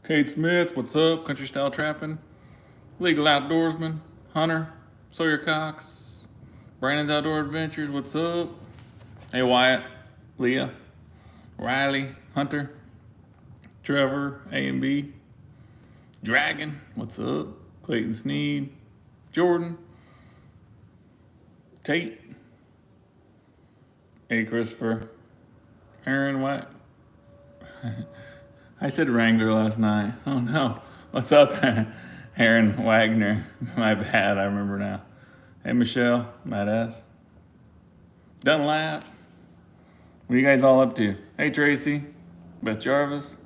Kate Smith, what's up? Country Style Trapping. Legal Outdoorsman. Hunter. Sawyer Cox. Brandon's Outdoor Adventures, what's up? Hey Wyatt. Leah. Riley. Hunter. Trevor. A and B. Dragon, what's up? Clayton Sneed. Jordan. Tate. Hey Christopher. Aaron White. I said Wrangler last night. Oh no. What's up, Aaron Wagner? My bad, I remember now. Hey Michelle, Matt S. Dunlap. What are you guys all up to? Hey Tracy. Beth Jarvis.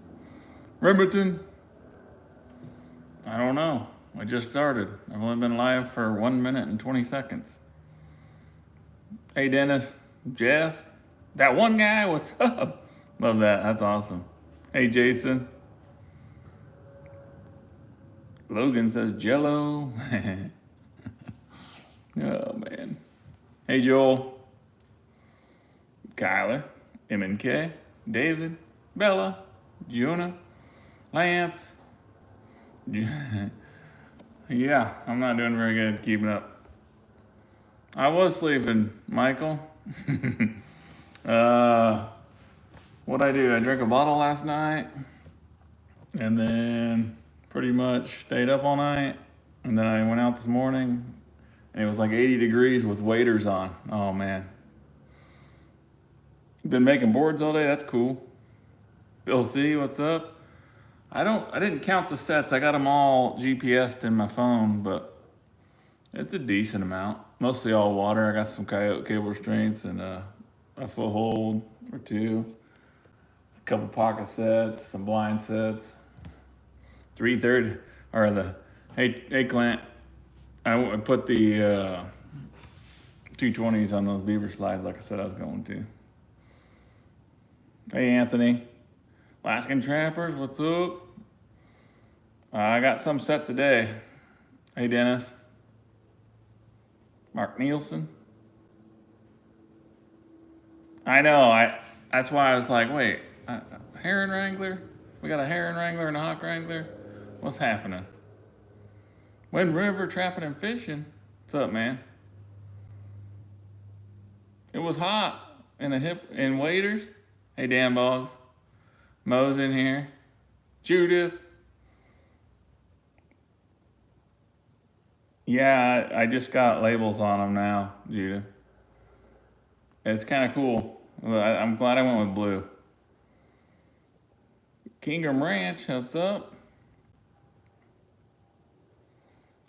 Remberton. I don't know. I just started. I've only been live for 1 minute and 20 seconds. Hey Dennis. Jeff. That one guy, what's up? Love that. That's awesome. Hey Jason. Logan says Jello. Oh man. Hey Joel. Kyler. M&K. David. Bella. Jonah. Lance. Yeah, I'm not doing very good keeping up. I was sleeping, Michael. What'd I do? I drank a bottle last night and then pretty much stayed up all night. And then I went out this morning and it was like 80 degrees with waders on. Oh man. Been making boards all day. That's cool. Bill C, what's up? I didn't count the sets. I got them all GPSed in my phone, but it's a decent amount. Mostly all water. I got some coyote cable restraints and a foothold or two. A couple pocket sets, some blind sets. 330 or the hey Clint. I put the 220s on those beaver slides like I said I was going to. Hey Anthony. Alaskan Trappers, what's up? I got some set today. Hey Dennis. Mark Nielsen. I know, that's why I was like, wait, Heron Wrangler? We got a Heron Wrangler and a Hawk Wrangler? What's happening? Wind River Trapping and Fishing. What's up, man? It was hot in waders. Hey Dan Boggs. Mo's in here. Judith. Yeah, I just got labels on them now, Judith. It's kind of cool. I'm glad I went with blue. Kingham Ranch, what's up?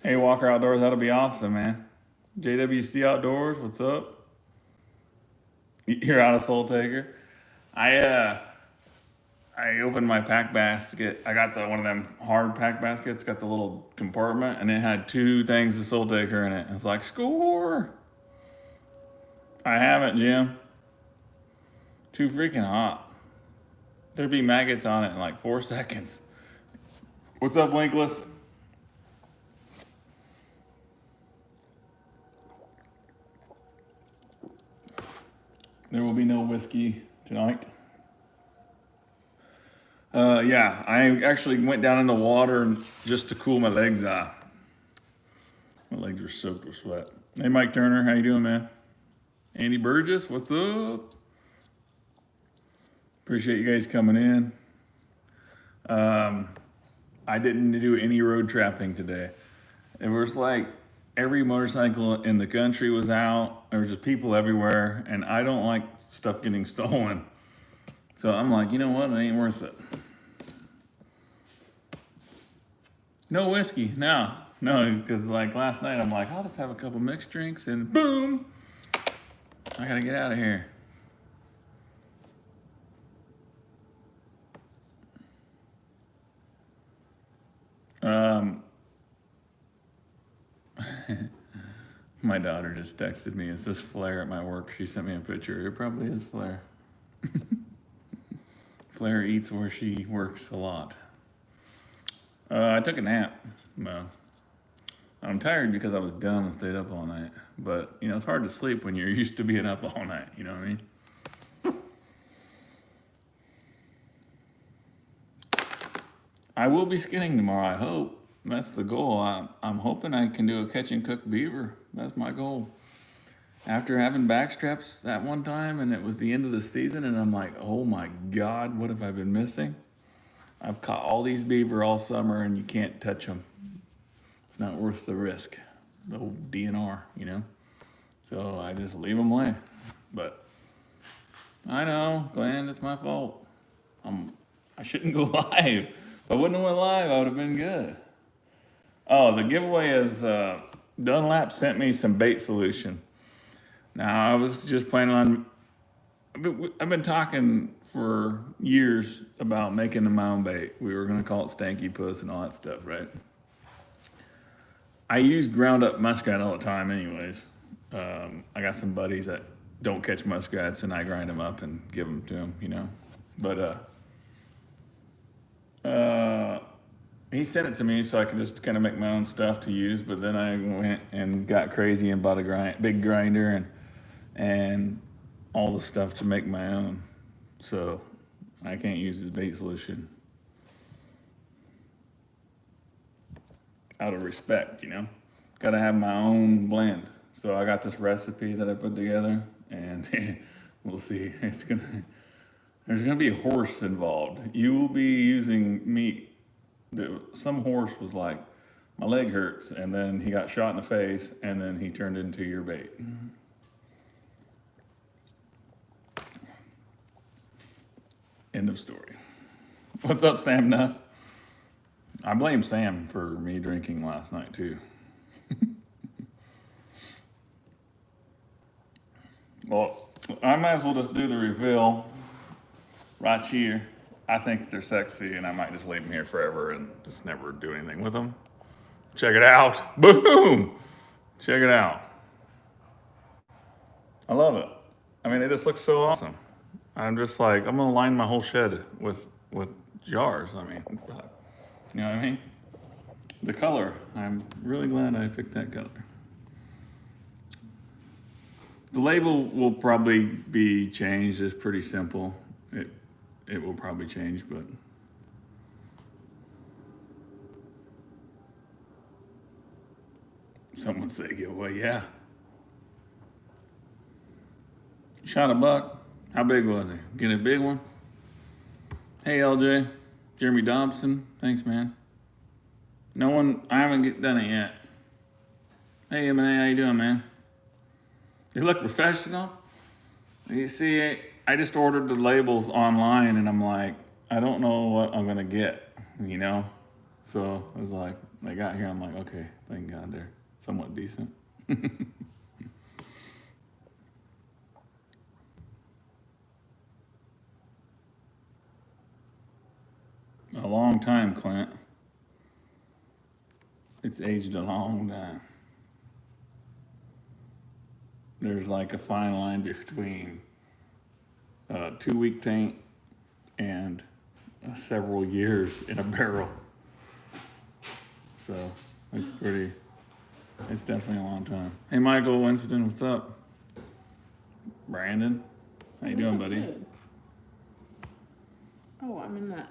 Hey, Walker Outdoors, that'll be awesome, man. JWC Outdoors, what's up? You're out of Soul Taker. I opened my pack basket. I got one of them hard pack baskets, got the little compartment, and it had 2 things of Soul Taker in it. It's like, score! I haven't, Jim. Too freaking hot. There'd be maggots on it in like 4 seconds. What's up, Winkless? There will be no whiskey tonight. Yeah, I actually went down in the water just to cool my legs off. My legs are soaked with sweat. Hey, Mike Turner, how you doing, man? Andy Burgess, what's up? Appreciate you guys coming in. I didn't do any road trapping today. It was like every motorcycle in the country was out. There was just people everywhere, and I don't like stuff getting stolen. So I'm like, you know what? It ain't worth it. No whiskey, no, because like last night I'm like, I'll just have a couple mixed drinks and boom, I gotta get out of here. My daughter just texted me, is this Flair at my work? She sent me a picture. It probably is Flair. Flair eats where she works a lot. I took a nap. Well, I'm tired because I was dumb and stayed up all night. But, you know, it's hard to sleep when you're used to being up all night. You know what I mean? I will be skinning tomorrow, I hope. That's the goal. I'm hoping I can do a catch and cook beaver. That's my goal. After having backstraps that one time and it was the end of the season and I'm like, oh my God, what have I been missing? I've caught all these beaver all summer and you can't touch them. It's not worth the risk. The old DNR, you know? So I just leave them lay. But I know, Glenn, it's my fault. I shouldn't go live. If I wouldn't have went live, I would have been good. Oh, the giveaway is Dunlap sent me some bait solution. Now, I was just planning on, I've been talking for years about making my own bait. We were going to call it Stanky Puss and all that stuff, right? I use ground up muskrat all the time anyways. I got some buddies that don't catch muskrats and I grind them up and give them to them, you know. But he sent it to me so I could just kind of make my own stuff to use. But then I went and got crazy and bought a big grinder and all the stuff to make my own. So I can't use his bait solution out of respect, you know. Got to have my own blend. So I got this recipe that I put together, and we'll see. There's gonna be a horse involved. You will be using meat. Some horse was like, my leg hurts, and then he got shot in the face, and then he turned into your bait. End of story. What's up, Sam Nuss? I blame Sam for me drinking last night too. Well, I might as well just do the reveal right here. I think they're sexy, and I might just leave them here forever and just never do anything with them. Check it out. Boom! Check it out. I love it. I mean, it just looks so awesome. I'm just like, I'm gonna line my whole shed with jars. I mean, you know what I mean? The color, I'm really glad I picked that color. The label will probably be changed. It's pretty simple. It will probably change, but someone say giveaway, yeah. Shot a buck. How big was he? Get a big one? Hey LJ, Jeremy Dobson, thanks man. No one, I haven't done it yet. Hey M&A, how you doing, man? You look professional. You see, I just ordered the labels online and I'm like, I don't know what I'm gonna get, you know? So it was like, they got here, I'm like, okay, thank God they're somewhat decent. A long time, Clint. It's aged a long time. There's like a fine line between a 2-week tank and several years in a barrel. So it's definitely a long time. Hey Michael Winston, what's up? Brandon, how you doing, buddy? Good. Oh, I'm in that.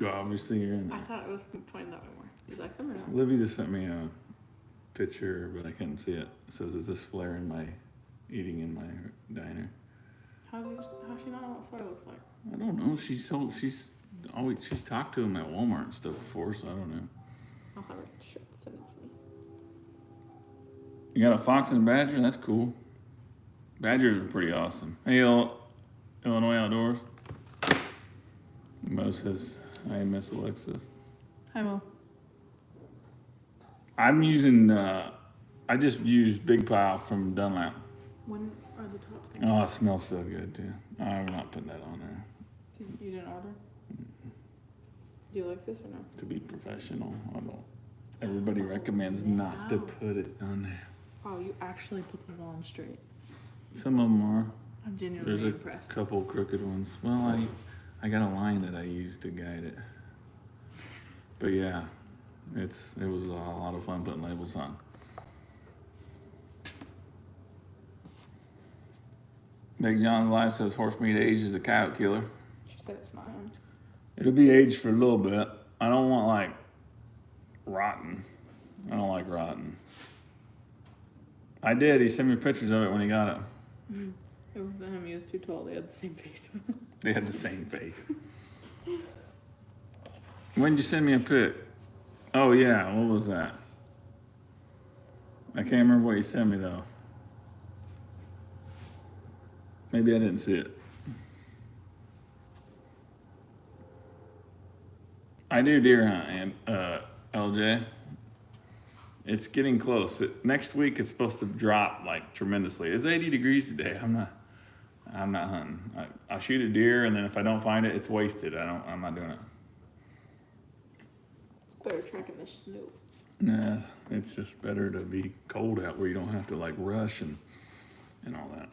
Obviously you're in I there. thought it was pointing that way more. You like them or not? Libby just sent me a picture, but I couldn't see it. It says, is this Flair eating in my diner? How's she not know what Flair looks like? I don't know. She's talked to him at Walmart and stuff before, so I don't know. I'll have her send it to me. You got a fox and a badger? That's cool. Badgers are pretty awesome. Hey, Illinois Outdoors. Mo says, I miss Alexis. Hi, Mo. I'm using, I just used Big Pile from Dunlap. When are the top things? Oh, it smells so good, too. I'm not putting that on there. You didn't order? Do you like this or no? To be professional, I don't. Everybody recommends not to put it on there. Wow, you actually put them on straight. Some of them are. I'm genuinely There's a impressed. couple crooked ones. Well, I got a line that I use to guide it. But yeah, it was a lot of fun putting labels on. Big John's Life says horse meat aged is a coyote killer. She said it's not him. It'll be aged for a little bit. I don't want like rotten. I don't like rotten. I did. He sent me pictures of it when he got it. It wasn't him. He was too tall. They had the same face. They had the same face. When did you send me a pic? Oh yeah, what was that? I can't remember what you sent me though. Maybe I didn't see it. I do deer hunt, and LJ. It's getting close. Next week it's supposed to drop like tremendously. It's 80 degrees today. I'm not hunting. I'll shoot a deer, and then if I don't find it, it's wasted. I'm not doing it. It's better tracking the snow. Nah, it's just better to be cold out where you don't have to like rush and all that.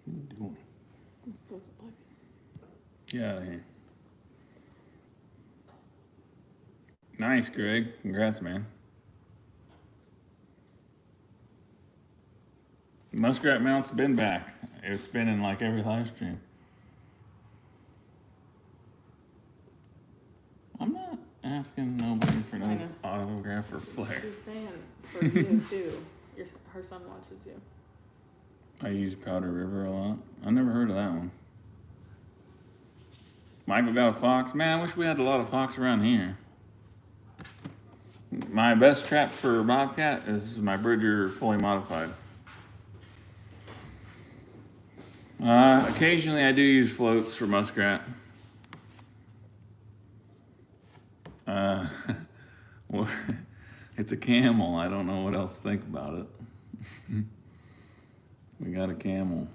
What are you doing? Close the pipe. Get out of here. Nice, Greg. Congrats, man. Muskrat mount's been back. It's been in like every live stream. I'm not asking nobody for no autograph or flair. She's saying for you too. Her son watches you. I use Powder River a lot. I never heard of that one. Michael got a fox. Man, I wish we had a lot of fox around here. My best trap for Bobcat is my Bridger fully modified. Occasionally I do use floats for muskrat. Well, it's a camel. I don't know what else to think about it. We got a camel.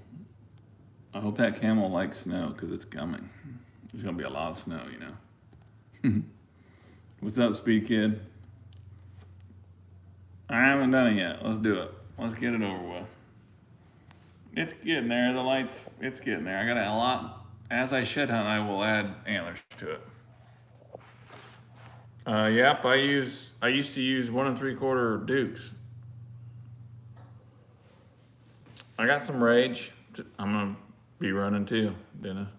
I hope that camel likes snow because it's coming. There's gonna be a lot of snow, you know. What's up, Speed Kid? I haven't done it yet. Let's do it. Let's get it over with. It's getting there. The lights, it's getting there. I got a lot. As I shed hunt, I will add antlers to it. Yep, I used to use 1 3/4 Dukes. I got some rage. I'm gonna be running too, Dennis.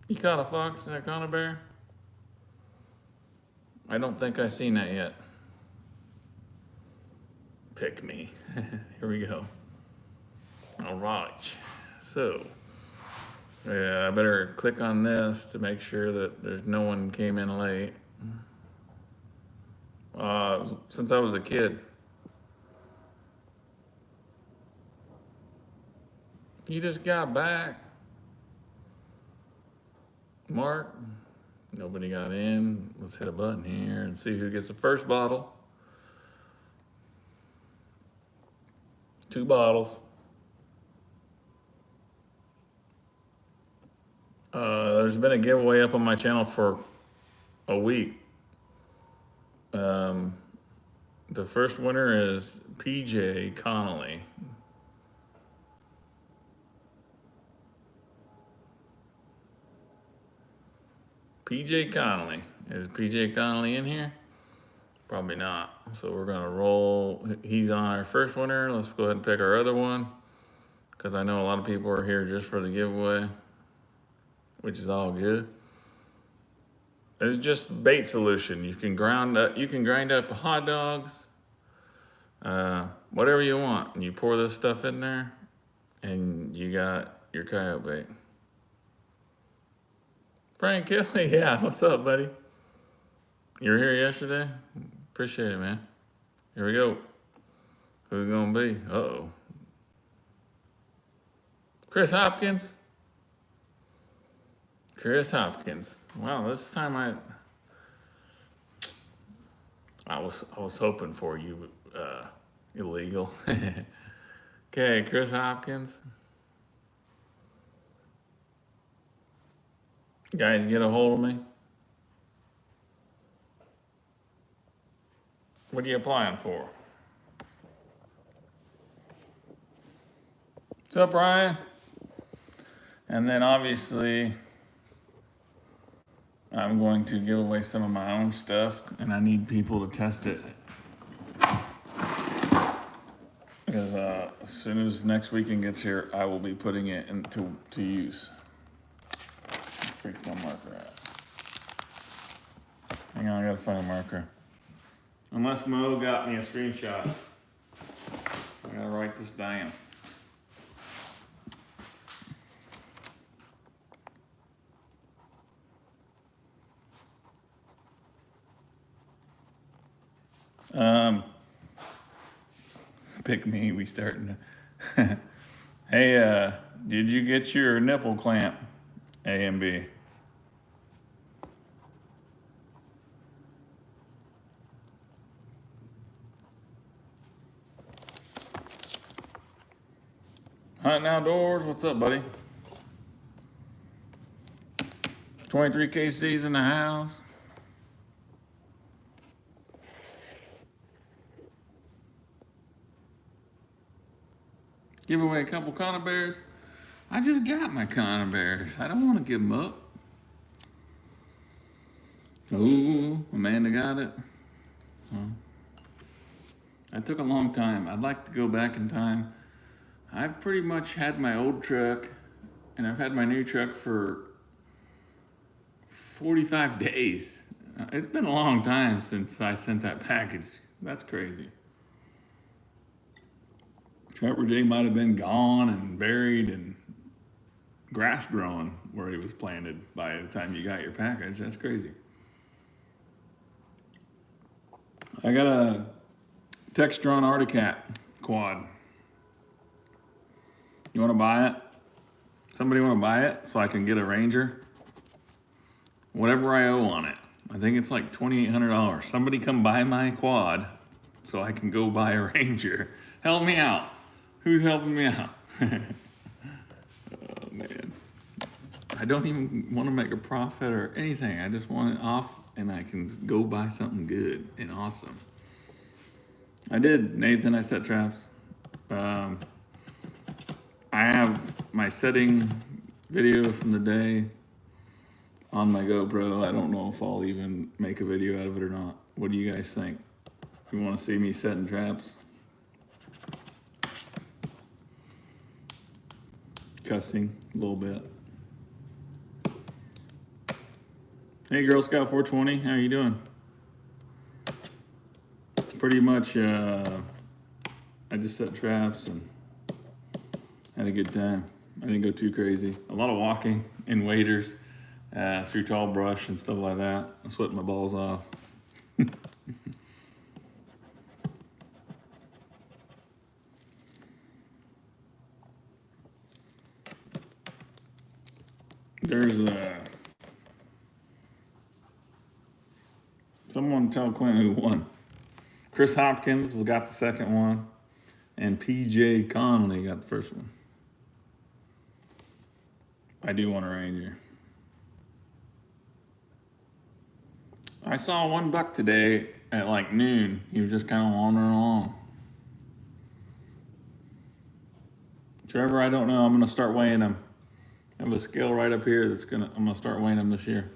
You caught a fox and a conibear? I don't think I've seen that yet. Pick me. Here we go. All right. So, yeah, I better click on this to make sure that there's no one came in late. Since I was a kid. You just got back. Mark. Nobody got in. Let's hit a button here and see who gets the first bottle. 2 bottles. There's been a giveaway up on my channel for a week. The first winner is PJ Connolly. PJ Connolly. Is PJ Connolly in here? Probably not. So we're gonna roll. He's on our first winner. Let's go ahead and pick our other one, because I know a lot of people are here just for the giveaway, which is all good. It's just bait solution. You can grind up hot dogs, whatever you want. And you pour this stuff in there, and you got your coyote bait. Frank Kelly, yeah, what's up, buddy? You were here yesterday? Appreciate it, man. Here we go. Who's it gonna be? Uh-oh. Chris Hopkins? Chris Hopkins. Well, this time I was hoping for you, illegal. Okay, Chris Hopkins. Guys, get a hold of me. What are you applying for? What's up, Ryan? And then obviously, I'm going to give away some of my own stuff, and I need people to test it. Because as soon as next weekend gets here, I will be putting it into use. Freak's my marker at? Hang on, I gotta find a marker. Unless Mo got me a screenshot. I gotta write this down. Pick me, we starting to. Hey, did you get your nipple clamp? A and B. Hunting Outdoors, what's up, buddy? 23 KC's in the house. Give away a couple conibears. I just got my conibears. I don't want to give them up. Ooh, Amanda got it. Oh. I took a long time. I'd like to go back in time. I've pretty much had my old truck, and I've had my new truck for 45 days. It's been a long time since I sent that package. That's crazy. Trevor J might have been gone and buried and grass growing where he was planted by the time you got your package. That's crazy. I got a Textron Articat quad. You want to buy it? Somebody want to buy it so I can get a Ranger? Whatever I owe on it. I think it's like $2,800. Somebody come buy my quad so I can go buy a Ranger. Help me out. Who's helping me out? Oh, man. I don't even want to make a profit or anything. I just want it off and I can go buy something good and awesome. I did, Nathan. I set traps. I have my setting video from the day on my GoPro. I don't know if I'll even make a video out of it or not. What do you guys think? You want to see me setting traps? Cussing a little bit. Hey, Girl Scout 420, how you doing? Pretty much, I just set traps and had a good time. I didn't go too crazy. A lot of walking in waders through tall brush and stuff like that. I sweating my balls off. There's someone tell Clint who won. Chris Hopkins got the second one, and PJ Connolly got the first one. I do want a Ranger. I saw one buck today at like noon. He was just kind of wandering along. Trevor, I don't know. I'm gonna start weighing him. I have a scale right up here I'm gonna start weighing him this year.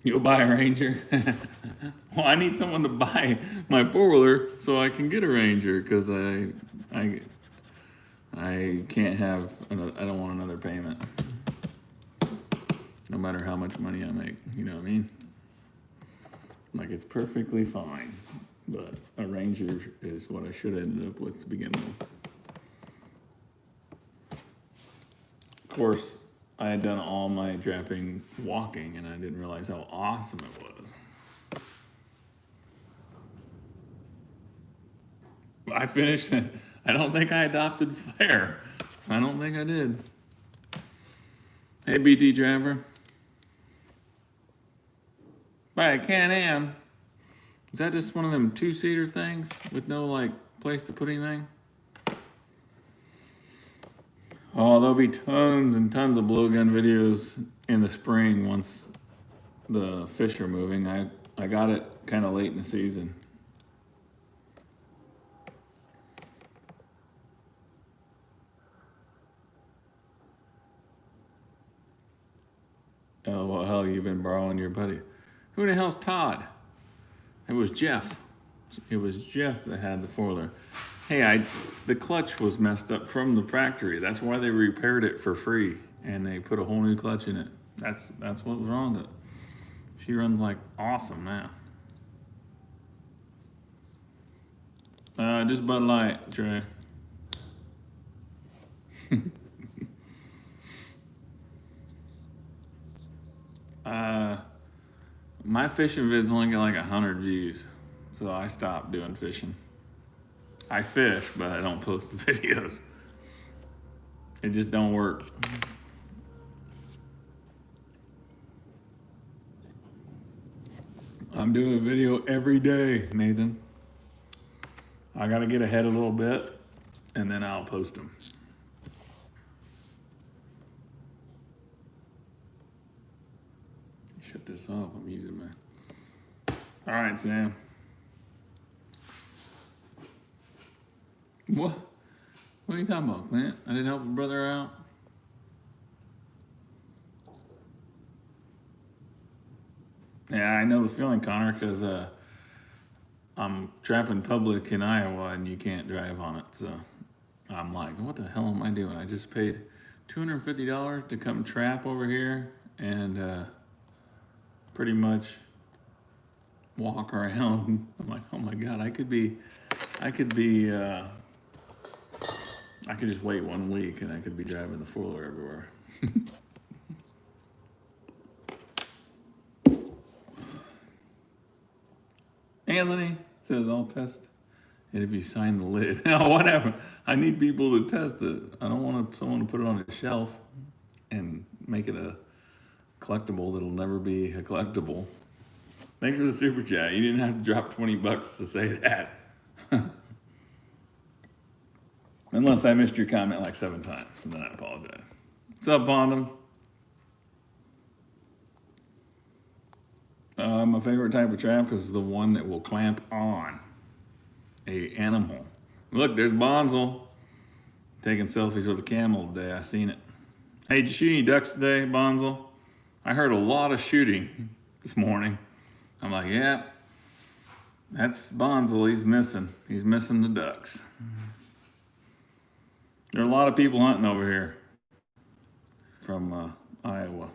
You'll buy a Ranger? Well, I need someone to buy my four-wheeler so I can get a Ranger because I can't have, I don't want another payment. No matter how much money I make, you know what I mean? Like, it's perfectly fine, but a Ranger is what I should have ended up with to begin with. Of course, I had done all my trapping walking and I didn't realize how awesome it was. I finished, I don't think I adopted Flair. I don't think I did. Hey, BT Driver. Buy a Can-Am. Is that just one of them two-seater things with no, like, place to put anything? Oh, there'll be tons and tons of blowgun videos in the spring once the fish are moving. I got it kind of late in the season. Oh, well, hell, you've been borrowing your buddy. Who the hell's Todd? It was Jeff. It was Jeff that had the foiler. Hey, the clutch was messed up from the factory. That's why they repaired it for free, and they put a whole new clutch in it. That's what was wrong with it. She runs like awesome now. Just Bud Light, Trey. My fishing vids only get like 100 views, so I stopped doing fishing. I fish, but I don't post the videos. It just don't work. I'm doing a video every day, Nathan. I gotta get ahead a little bit, and then I'll post them. Shut this off. I'm using my. All right, Sam. What? What are you talking about, Clint? I didn't help a brother out. Yeah, I know the feeling, Connor, because I'm trapping public in Iowa and you can't drive on it. So I'm like, what the hell am I doing? I just paid $250 to come trap over here and pretty much walk around. I'm like, oh my God, I could just wait 1 week and I could be driving the foiler everywhere. Anthony says, I'll test it if you sign the lid. No, whatever. I need people to test it. I don't want someone to put it on a shelf and make it a collectible that'll never be a collectible. Thanks for the super chat. You didn't have to drop $20 to say that. Unless I missed your comment like 7 times, and then I apologize. What's up, Bondum? My favorite type of trap is the one that will clamp on a animal. Look, there's Bonzel taking selfies with a camel today. I seen it. Hey, did you shoot any ducks today, Bonzel? I heard a lot of shooting this morning. I'm like, yeah, that's Bonzel. He's missing. He's missing the ducks. There are a lot of people hunting over here from Iowa.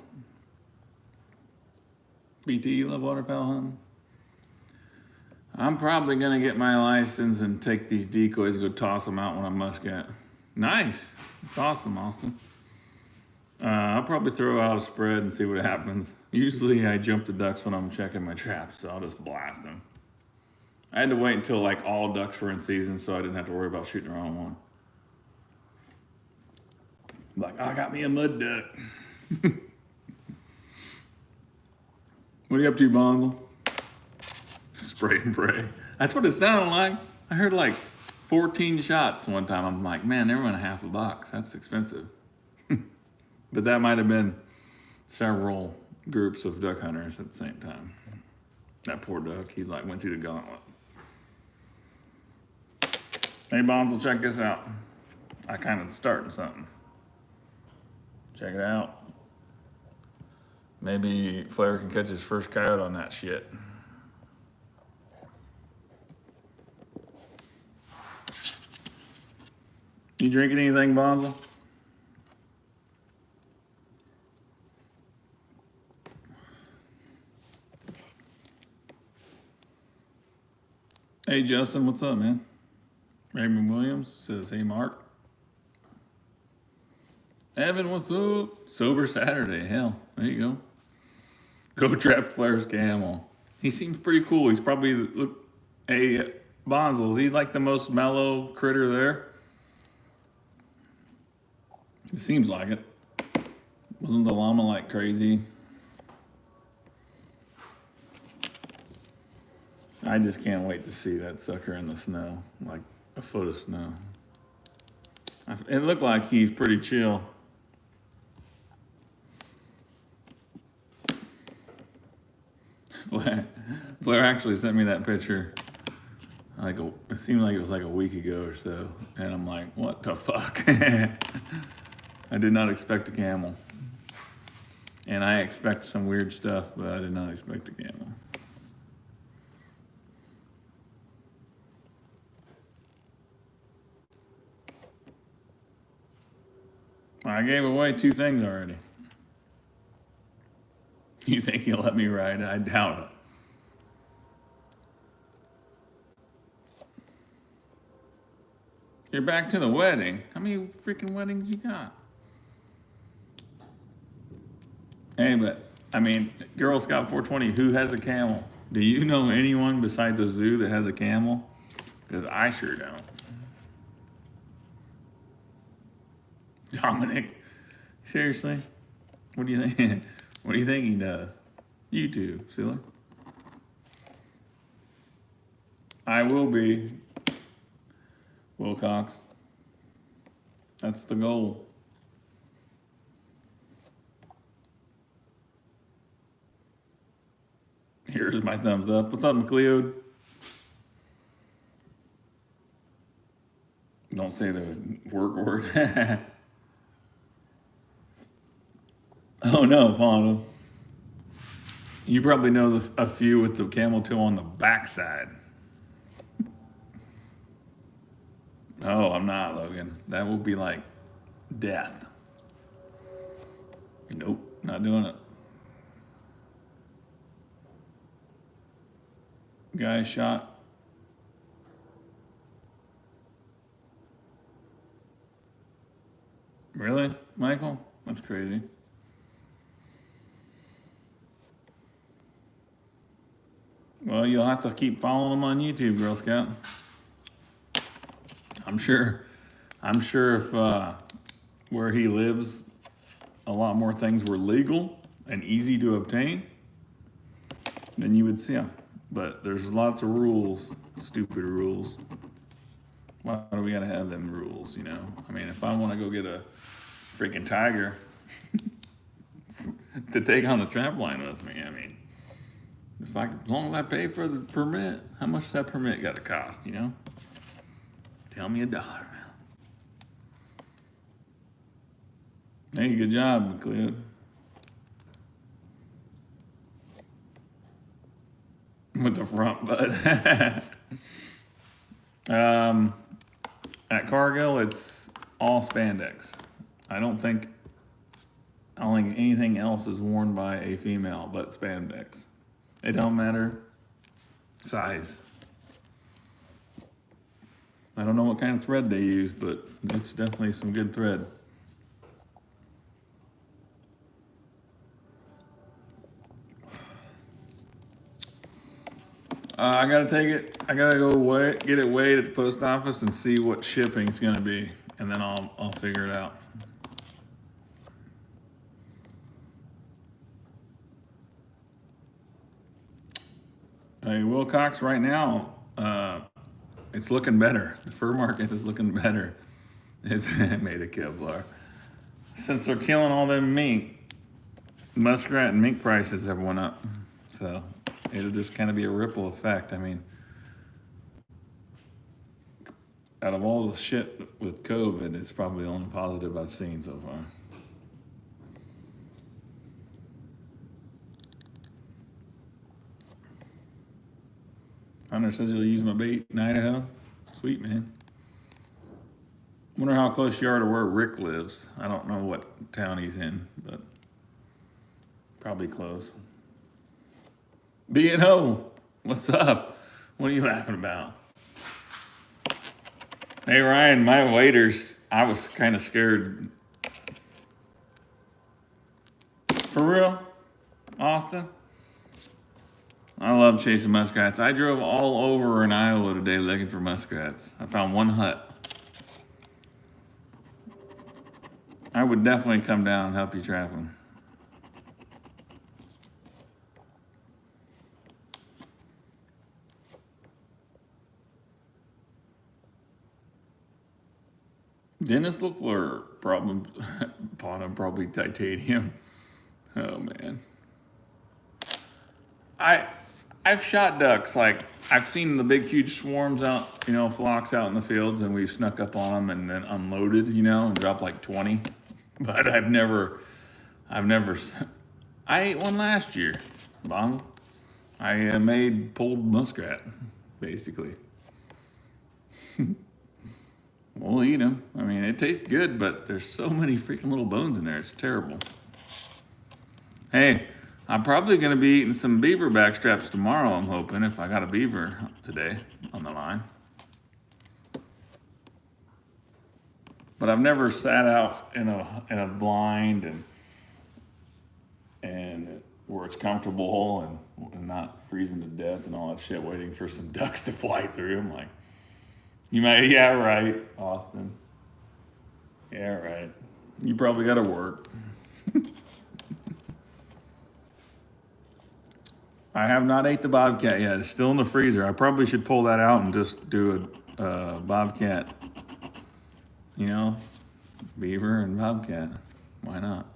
BT, you love waterfowl hunting? I'm probably gonna get my license and take these decoys and go toss them out when I'm muscat. Nice. That's awesome, Austin. I'll probably throw out a spread and see what happens. Usually I jump the ducks when I'm checking my traps, so I'll just blast them. I had to wait until like all ducks were in season so I didn't have to worry about shooting the wrong one. Like, I got me a mud duck. What are you up to, Bonzel? Spray and pray. That's what it sounded like. I heard like 14 shots one time. I'm like, man, they were in $50. That's expensive. But that might have been several groups of duck hunters at the same time. That poor duck, he's like, went through the gauntlet. Hey, Bonzel, check this out. I kind of starting something. Check it out. Maybe Flair can catch his first coyote on that shit. You drinking anything, Bonzel? Hey, Justin, what's up, man? Raymond Williams says, hey, Mark. Evan, what's up? Sober Saturday. Hell, there you go. Go trap Flair's camel. He seems pretty cool. He's probably, look, hey, Bonzel, is he like the most mellow critter there? It seems like it. Wasn't the llama like crazy? I just can't wait to see that sucker in the snow, like a foot of snow. It looked like he's pretty chill. Blair actually sent me that picture. It seemed like it was like a week ago or so, and I'm like, what the fuck? I did not expect a camel, and I expect some weird stuff, but I did not expect a camel. I gave away 2 things already. You think he'll let me ride? I doubt it. You're back to the wedding. How many freaking weddings you got? Hey, but I mean, Girl Scout 420, who has a camel? Do you know anyone besides a zoo that has a camel? Because I sure don't. Dominic, seriously? What do you think? What do you think he does? You too, silly. I will be, Wilcox. That's the goal. Here's my thumbs up. What's up, McLeod? Don't say the work word. Oh no, Pono. You probably know a few with the camel toe on the backside. Oh, I'm not, Logan. That will be like death. Nope, not doing it. Guy shot. Really, Michael? That's crazy. Well, you'll have to keep following him on YouTube, Girl Scout. I'm sure if where he lives, a lot more things were legal and easy to obtain, then you would see him. But there's lots of rules, stupid rules. Why do we gotta have them rules, you know? I mean, if I wanna go get a freaking tiger to take on the trap line with me, I mean, as long as I pay for the permit, how much does that permit gotta cost, you know? Tell me $1 now. Hey, good job, McLeod. With the front butt. At Cargill, it's all spandex. I don't think anything else is worn by a female but spandex. It don't matter size. I don't know what kind of thread they use, but it's definitely some good thread. I gotta take it. I gotta go get it weighed at the post office and see what shipping's gonna be, and then I'll figure it out. Hey, Wilcox, right now, it's looking better. The fur market is looking better. It's made of Kevlar. Since they're killing all them mink, muskrat and mink prices have went up. So it'll just kind of be a ripple effect. I mean, out of all the shit with COVID, it's probably the only positive I've seen so far. Hunter says he'll use my bait in Idaho. Sweet, man. Wonder how close you are to where Rick lives. I don't know what town he's in, but probably close. B&O, what's up? What are you laughing about? Hey, Ryan, my waders, I was kind of scared. For real? Austin? I love chasing muskrats. I drove all over in Iowa today looking for muskrats. I found one hut. I would definitely come down and help you trap them. Dennis LaFleur, bottom probably titanium. Oh man. I've shot ducks, like I've seen the big huge swarms out, flocks out in the fields, and we've snuck up on them and then unloaded, and dropped like 20. But I ate one last year, Bon. I made pulled muskrat, basically. we'll eat them. I mean, it tastes good, but there's so many freaking little bones in there. It's terrible. Hey, I'm probably going to be eating some beaver backstraps tomorrow, I'm hoping, if I got a beaver today on the line. But I've never sat out in a blind and where it's comfortable and not freezing to death and all that shit, waiting for some ducks to fly through. I'm like, yeah, right, Austin. Yeah, right. You probably got to work. I have not ate the bobcat yet. It's still in the freezer. I probably should pull that out and just do a bobcat, beaver and bobcat. Why not?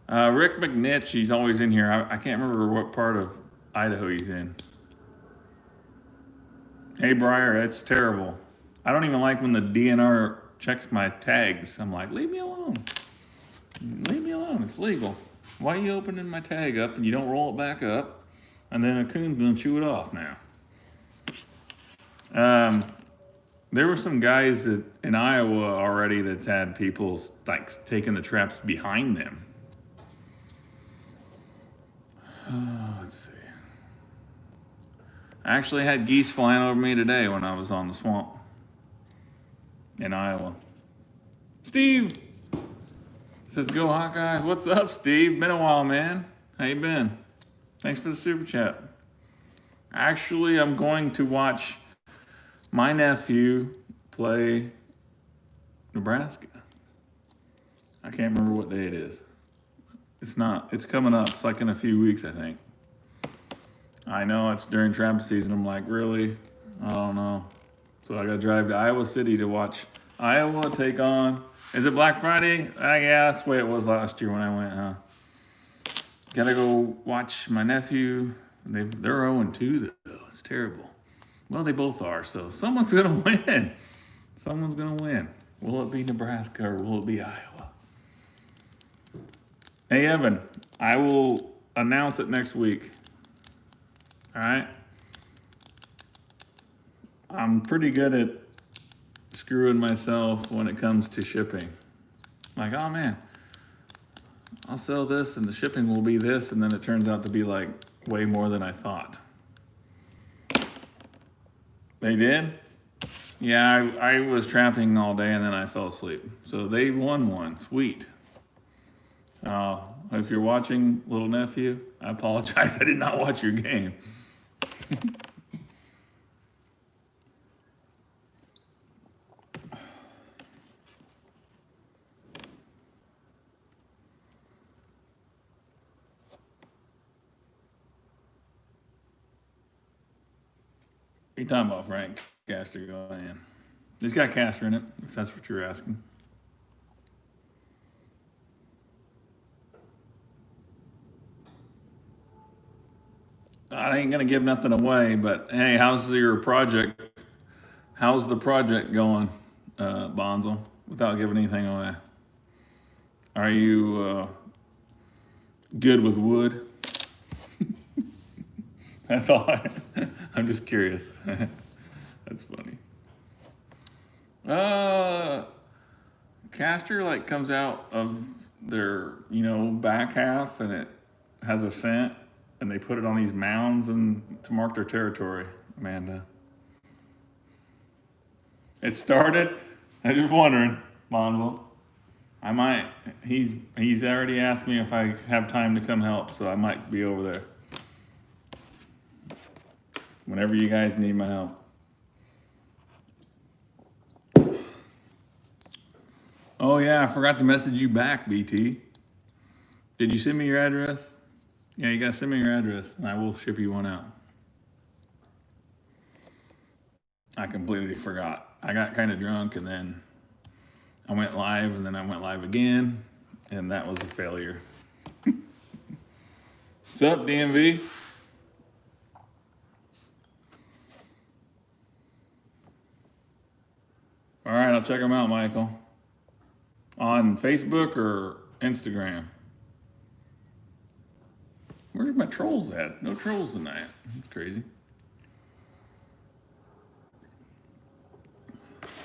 Rick McNitch, he's always in here. I can't remember what part of Idaho he's in. Hey, Briar, it's terrible. I don't even like when the DNR checks my tags. I'm like, leave me alone. Leave me alone. It's legal. Why are you opening my tag up and you don't roll it back up? And then a coon's gonna chew it off now. There were some guys in Iowa already that's had people like taking the traps behind them. Let's see. I actually had geese flying over me today when I was on the swamp in Iowa. Steve says, "Go Hawkeyes." What's up, Steve? Been a while, man. How you been? Thanks for the super chat. Actually, I'm going to watch my nephew play Nebraska. I can't remember what day it is. It's coming up. It's like in a few weeks, I think. I know it's during trap season. I'm like, really? I don't know. So I got to drive to Iowa City to watch Iowa take on. Is it Black Friday? Yeah, that's the way it was last year when I went, huh? Gotta go watch my nephew. They're 0-2 though. It's terrible. Well, they both are, so someone's gonna win. Someone's gonna win. Will it be Nebraska or will it be Iowa? Hey, Evan, I will announce it next week. All right? I'm pretty good at screwing myself when it comes to shipping. Like, oh man, I'll sell this and the shipping will be this, and then it turns out to be like way more than I thought. They did? Yeah, I was trapping all day and then I fell asleep. So they won one. Sweet. If you're watching, little nephew, I apologize. I did not watch your game. What are you talking about, Frank? Caster going in. It's got caster in it, if that's what you're asking. I ain't gonna give nothing away, but hey, how's your project? How's the project going, Bonzo? Without giving anything away. Are you good with wood? That's all. I'm just curious. That's funny. Caster like comes out of their back half, and it has a scent, and they put it on these mounds and to mark their territory. Amanda, it started. I'm just wondering, Bonzo. I might. He's already asked me if I have time to come help, so I might be over there whenever you guys need my help. Oh yeah, I forgot to message you back, BT. Did you send me your address? Yeah, you gotta send me your address and I will ship you one out. I completely forgot. I got kind of drunk and then I went live and then I went live again and that was a failure. What's up, DMV? All right, I'll check them out, Michael. On Facebook or Instagram? Where's my trolls at? No trolls tonight. That's crazy.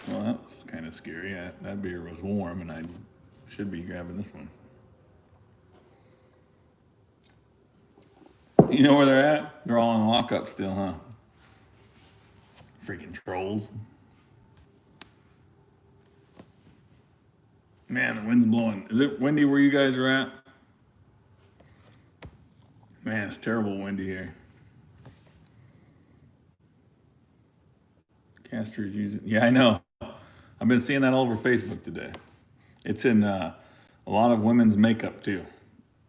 Well, that was kind of scary. That beer was warm, and I should be grabbing this one. You know where they're at? They're all in lockup still, huh? Freaking trolls. Man, the wind's blowing. Is it windy where you guys are at? Man, it's terrible windy here. Caster's using. Yeah, I know. I've been seeing that all over Facebook today. It's in a lot of women's makeup too.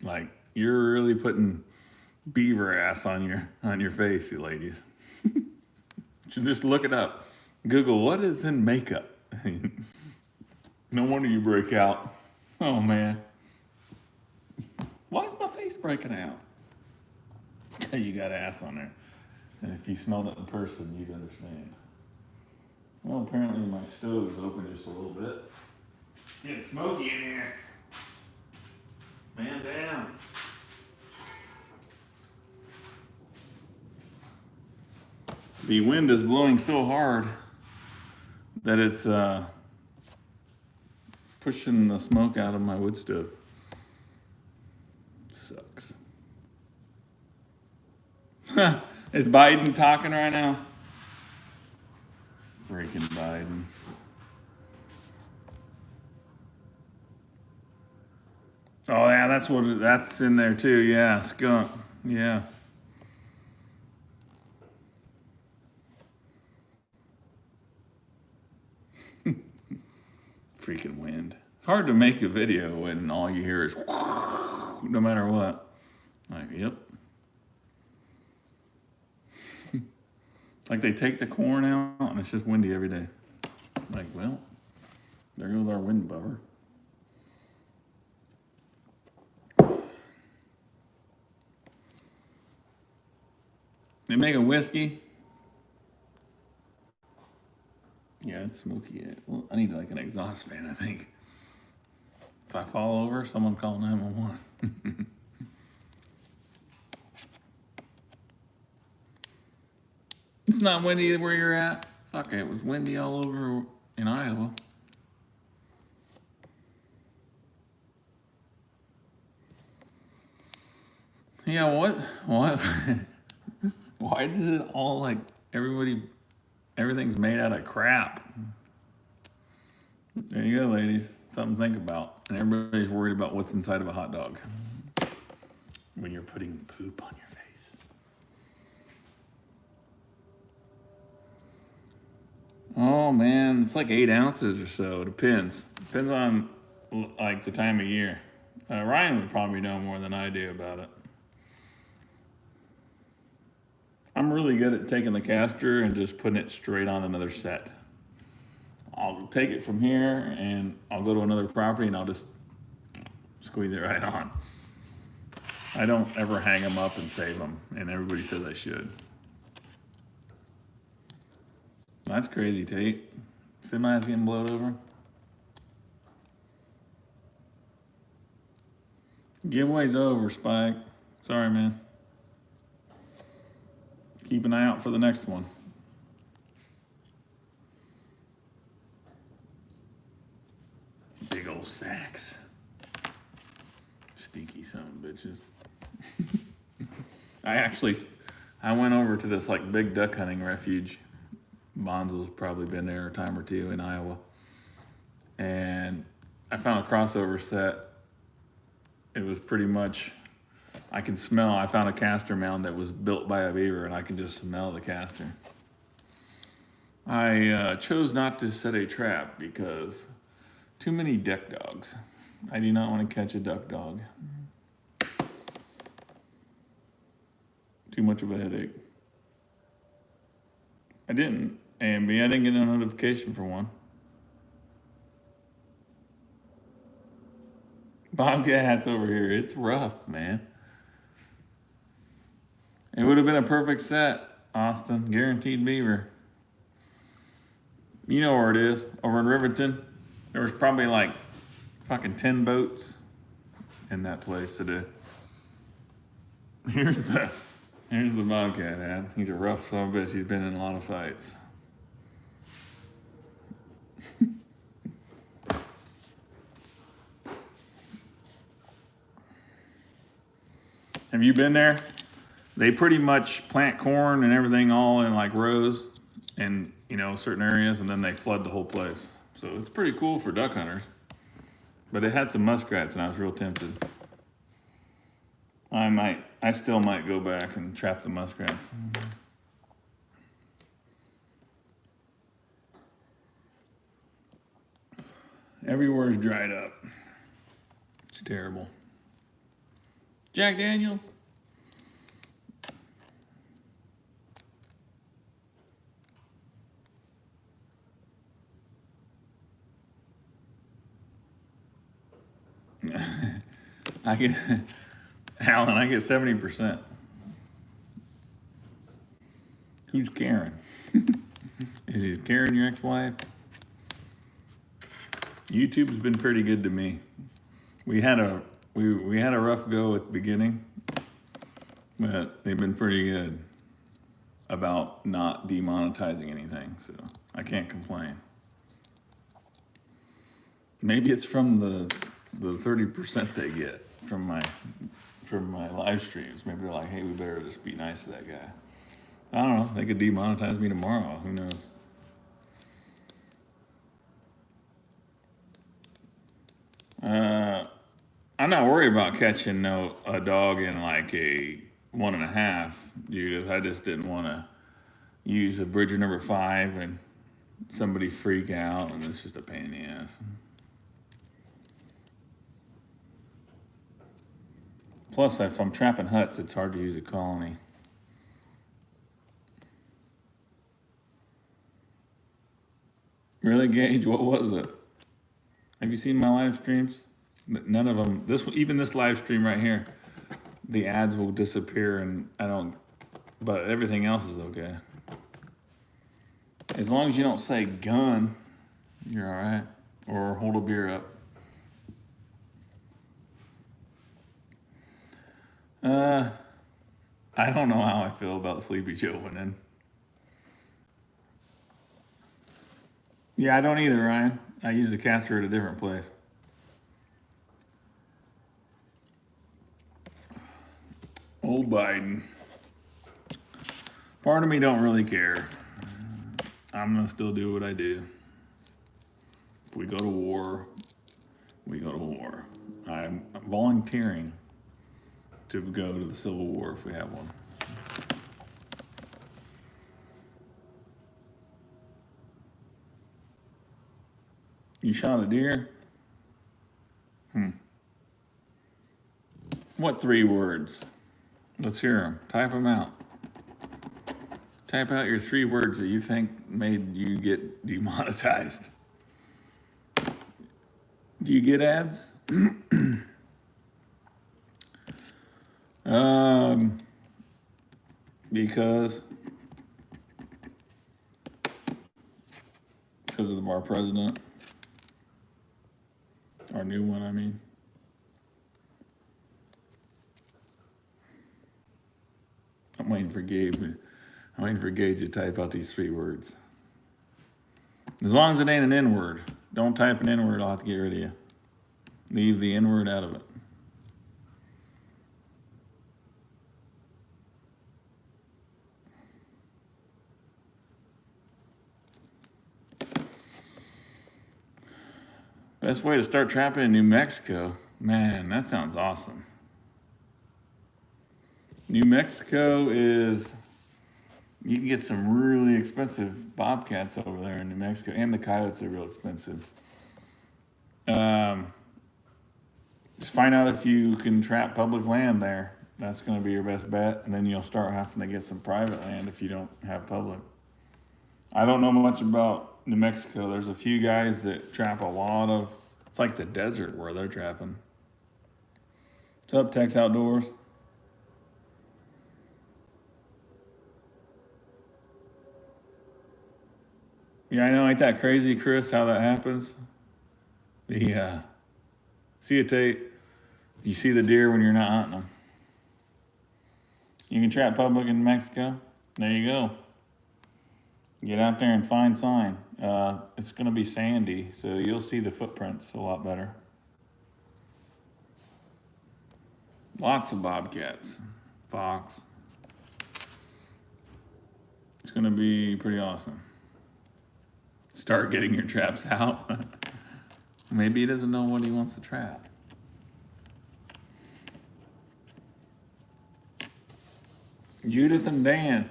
Like you're really putting beaver ass on your face, you ladies. You should just look it up. Google what is in makeup. No wonder you break out. Oh man. Why is my face breaking out? You got ass on there. And if you smelled it in person, you'd understand. Well, apparently my stove is open just a little bit. Getting smoky in here. Man down. The wind is blowing so hard that it's pushing the smoke out of my wood stove. Sucks. Is Biden talking right now? Freaking Biden. Oh yeah, that's in there too. Yeah, skunk. Yeah. Freaking wind. It's hard to make a video when all you hear is no matter what. Like, yep. Like they take the corn out and it's just windy every day. Like, well, there goes our wind buffer. They make a whiskey. Yeah, it's smoky. Well, I need like an exhaust fan, I think. If I fall over, someone call 911. It's not windy where you're at. Okay, it was windy all over in Iowa. Yeah, what? Why does it all like everything's made out of crap? There you go, ladies. Something to think about. And everybody's worried about what's inside of a hot dog when you're putting poop on your face. Oh man, it's like 8 ounces or so. It depends. Depends on like the time of year. Ryan would probably know more than I do about it. I'm really good at taking the caster and just putting it straight on another set. I'll take it from here and I'll go to another property and I'll just squeeze it right on. I don't ever hang them up and save them, and everybody says I should. That's crazy, Tate. Semi's getting blowed over. Giveaway's over, Spike. Sorry, man. Keep an eye out for the next one. Big old sacks. Stinky son of bitches. I went over to this like big duck hunting refuge. Bonzo's probably been there a time or two in Iowa. And I found a crossover set. It was pretty much, I found a caster mound that was built by a beaver and I can just smell the caster. I chose not to set a trap because too many duck dogs. I do not want to catch a duck dog. Too much of a headache. I didn't. A and B, I didn't get a notification for one. Bobcat's over here. It's rough, man. It would have been a perfect set, Austin. Guaranteed beaver. You know where it is, over in Riverton. There was probably like fucking 10 boats in that place today. Here's the Bobcat ad. He's a rough son of a bitch. He's been in a lot of fights. Have you been there? They pretty much plant corn and everything all in like rows in, certain areas, and then they flood the whole place. So it's pretty cool for duck hunters. But it had some muskrats, and I was real tempted. I still might go back and trap the muskrats. Everywhere's dried up. It's terrible. Jack Daniels. I get, Alan, I get 70%. Who's Karen? Is he Karen your ex-wife? YouTube's been pretty good to me. We had a rough go at the beginning, but they've been pretty good about not demonetizing anything, so I can't complain. Maybe it's from the 30% they get from my live streams. Maybe they're like, hey, we better just be nice to that guy. I don't know. They could demonetize me tomorrow. Who knows? I'm not worried about catching a dog in like a 1.5, Judith. I just didn't want to use a Bridger number 5 and somebody freak out, and it's just a pain in the ass. Plus, if I'm trapping huts, it's hard to use a colony. Really, Gage? What was it? Have you seen my live streams? None of them. Even this live stream right here, the ads will disappear, and but everything else is okay. As long as you don't say gun, you're all right. Or hold a beer up. I don't know how I feel about Sleepy Joe winning. Yeah, I don't either, Ryan. I use the caster at a different place. Old Biden. Part of me don't really care. I'm gonna still do what I do. If we go to war, we go to war. I'm volunteering to go to the Civil War if we have one. You shot a deer? What 3 words? Let's hear them. Type them out. Type out your 3 words that you think made you get demonetized. Do you get ads? Because of our president. Our new one, I mean. I'm waiting for Gage to type out these 3 words. As long as it ain't an N-word. Don't type an N-word, I'll have to get rid of you. Leave the N-word out of it. Best way to start trapping in New Mexico. Man, that sounds awesome. New Mexico is, you can get some really expensive bobcats over there in New Mexico, and the coyotes are real expensive. Just find out if you can trap public land there. That's going to be your best bet, and then you'll start having to get some private land if you don't have public. I don't know much about New Mexico. There's a few guys that trap a lot of, it's like the desert where they're trapping. What's up, Tex Outdoors? Yeah, I know, ain't that crazy, Chris, how that happens? See a Tate? You see the deer when you're not hunting them. You can trap public in Mexico. There you go. Get out there and find sign. It's going to be sandy, so you'll see the footprints a lot better. Lots of bobcats, fox. It's gonna be pretty awesome. Start getting your traps out. Maybe he doesn't know what he wants to trap. Judith and Dan.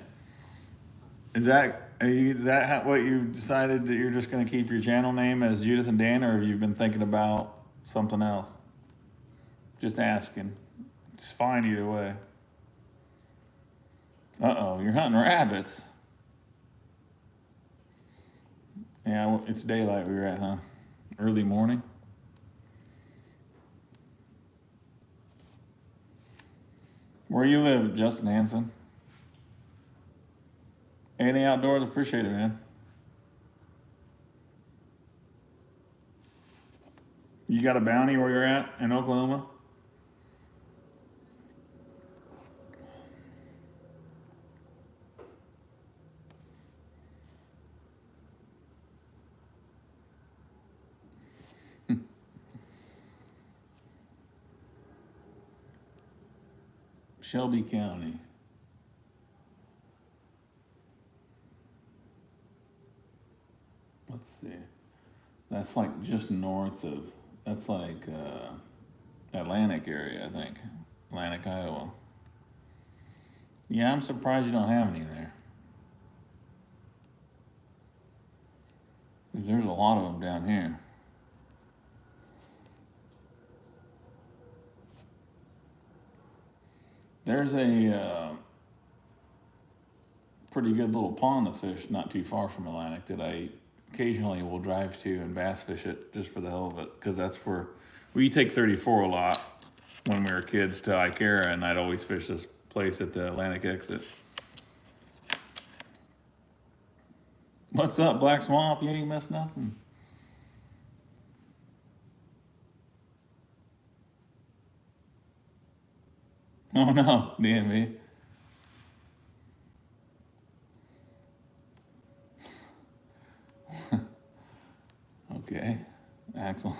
Is that what you decided that you're just going to keep your channel name as Judith and Dan, or have you been thinking about something else? Just asking. It's fine either way. Uh-oh, you're hunting rabbits. Yeah, well, it's daylight we were at, huh? Early morning. Where you live, Justin Hanson? Anything outdoors, appreciate it, man. You got a bounty where you're at in Oklahoma? Shelby County. Let's see. That's like just north of, that's like Atlantic area, I think. Atlantic, Iowa. Yeah, I'm surprised you don't have any there. Because there's a lot of them down here. There's a pretty good little pond to fish not too far from Atlantic that I occasionally will drive to and bass fish it just for the hell of it, because that's where we take 34 a lot when we were kids to Icara, and I'd always fish this place at the Atlantic exit. What's up, Black Swamp? You ain't missed nothing. Oh no, DMV. Okay, Axel.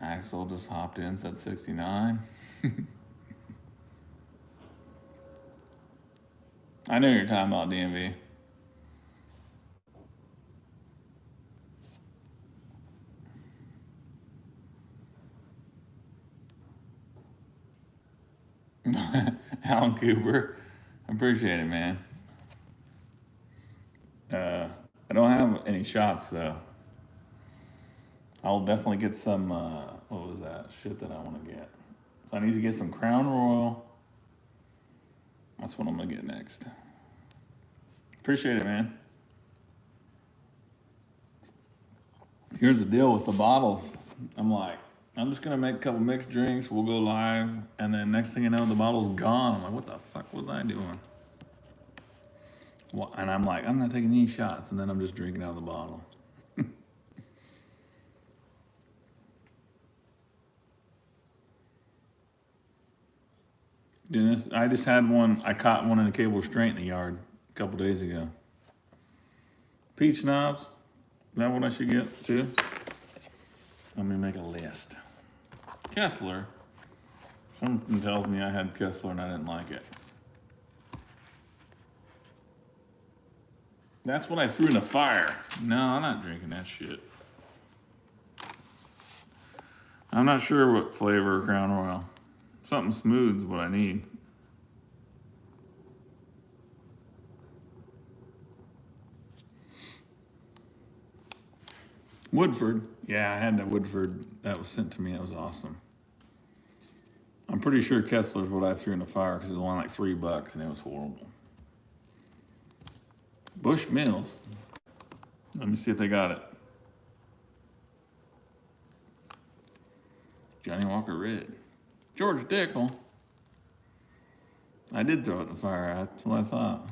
Axel just hopped in, said 69. I know you're talking about DMV. Alan Cooper, appreciate it, man. I don't have any shots though. I'll definitely get some. What was that shit that I want to get? So I need to get some Crown Royal. That's what I'm gonna get next. Appreciate it, man. Here's the deal with the bottles. I'm like, I'm just gonna make a couple mixed drinks. We'll go live, and then next thing you know, the bottle's gone. I'm like, what the fuck was I doing? Well, and I'm like, I'm not taking any shots, and then I'm just drinking out of the bottle. Dennis, I just had one. I caught one in a cable restraint in the yard a couple days ago. Peach knobs. Is that what I should get too? Let me make a list. Kessler. Something tells me I had Kessler and I didn't like it. That's what I threw in the fire. No, I'm not drinking that shit. I'm not sure what flavor of Crown Royal. Something smooth is what I need. Woodford. Yeah, I had that Woodford that was sent to me. That was awesome. I'm pretty sure Kessler's what I threw in the fire because it was only like $3 and it was horrible. Bush Mills. Let me see if they got it. Johnny Walker Red. George Dickel. I did throw it in the fire. That's what I thought.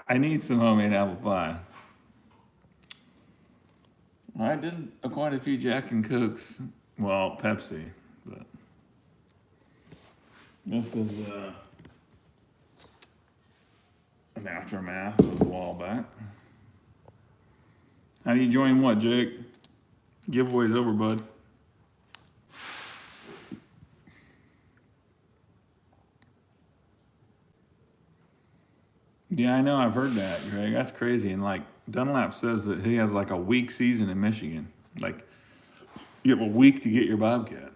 I need some homemade apple pie. I did quite a few Jack and Cokes. Well, Pepsi, but this is an aftermath of a while back. How do you join what, Jake? Giveaways over, bud. Yeah, I know. I've heard that, Greg. That's crazy. And like Dunlap says that he has like a week season in Michigan. Like you have a week to get your bobcat.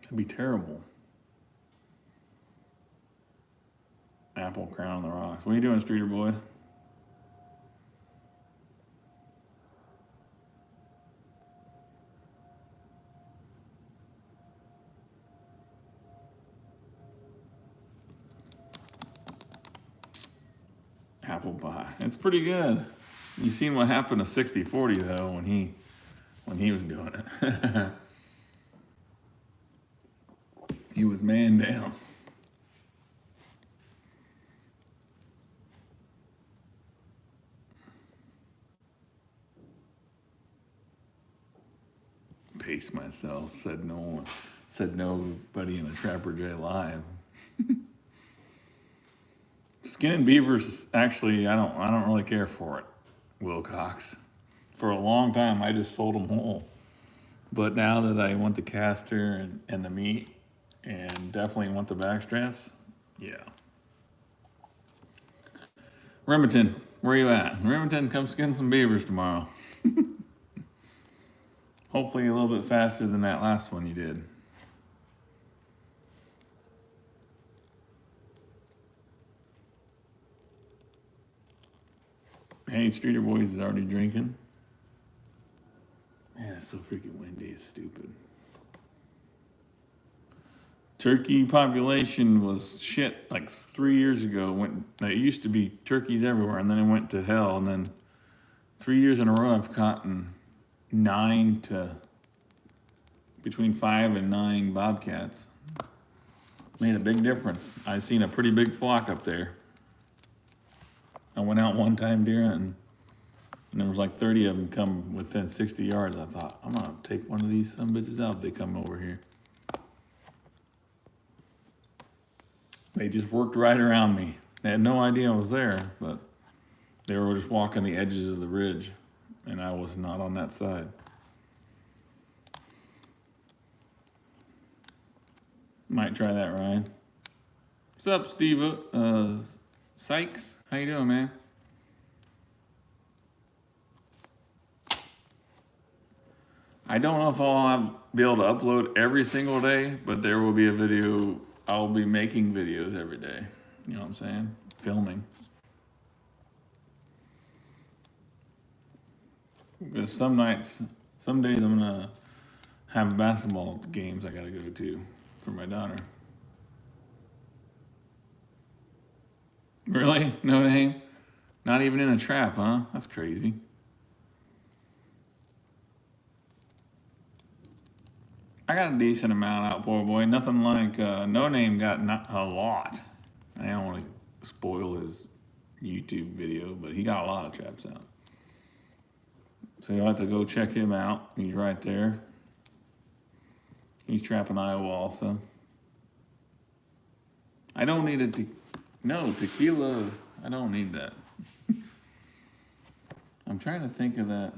That'd be terrible. Apple crown on the rocks. What are you doing, Streeter boy? Apple pie. It's pretty good. You seen what happened to 60-40 though when he was doing it. He was man down. Pace myself. Said no one. Said nobody in a Trapper J live. Skinning beavers, actually, I don't really care for it, Wilcox. For a long time, I just sold them whole. But now that I want the caster and the meat, and definitely want the back straps, yeah. Remington, where you at? Remington, come skin some beavers tomorrow. Hopefully a little bit faster than that last one you did. Hey, Streeter Boys is already drinking. Man, it's so freaking windy. It's stupid. Turkey population was shit like 3 years ago. It used to be turkeys everywhere, and then it went to hell. And then 3 years in a row, I've caught between 5 and 9 bobcats. Made a big difference. I seen a pretty big flock up there. I went out one time deer hunting, and there was like 30 of them come within 60 yards. I thought, I'm gonna take one of these some bitches out if they come over here. They just worked right around me. They had no idea I was there, but they were just walking the edges of the ridge, and I was not on that side. Might try that, Ryan. What's up, Steve Sykes? How you doing, man? I don't know if I'll be able to upload every single day, but there will be a video. I'll be making videos every day. You know what I'm saying? Filming. Because some days I'm gonna have basketball games I gotta go to for my daughter. Really? No name? Not even in a trap, huh? That's crazy. I got a decent amount out, poor boy. Nothing like No Name got not a lot. I don't want to spoil his YouTube video, but he got a lot of traps out. So you'll have to go check him out. He's right there. He's trapping Iowa also. I don't need it to. No, tequila. I don't need that. I'm trying to think of that.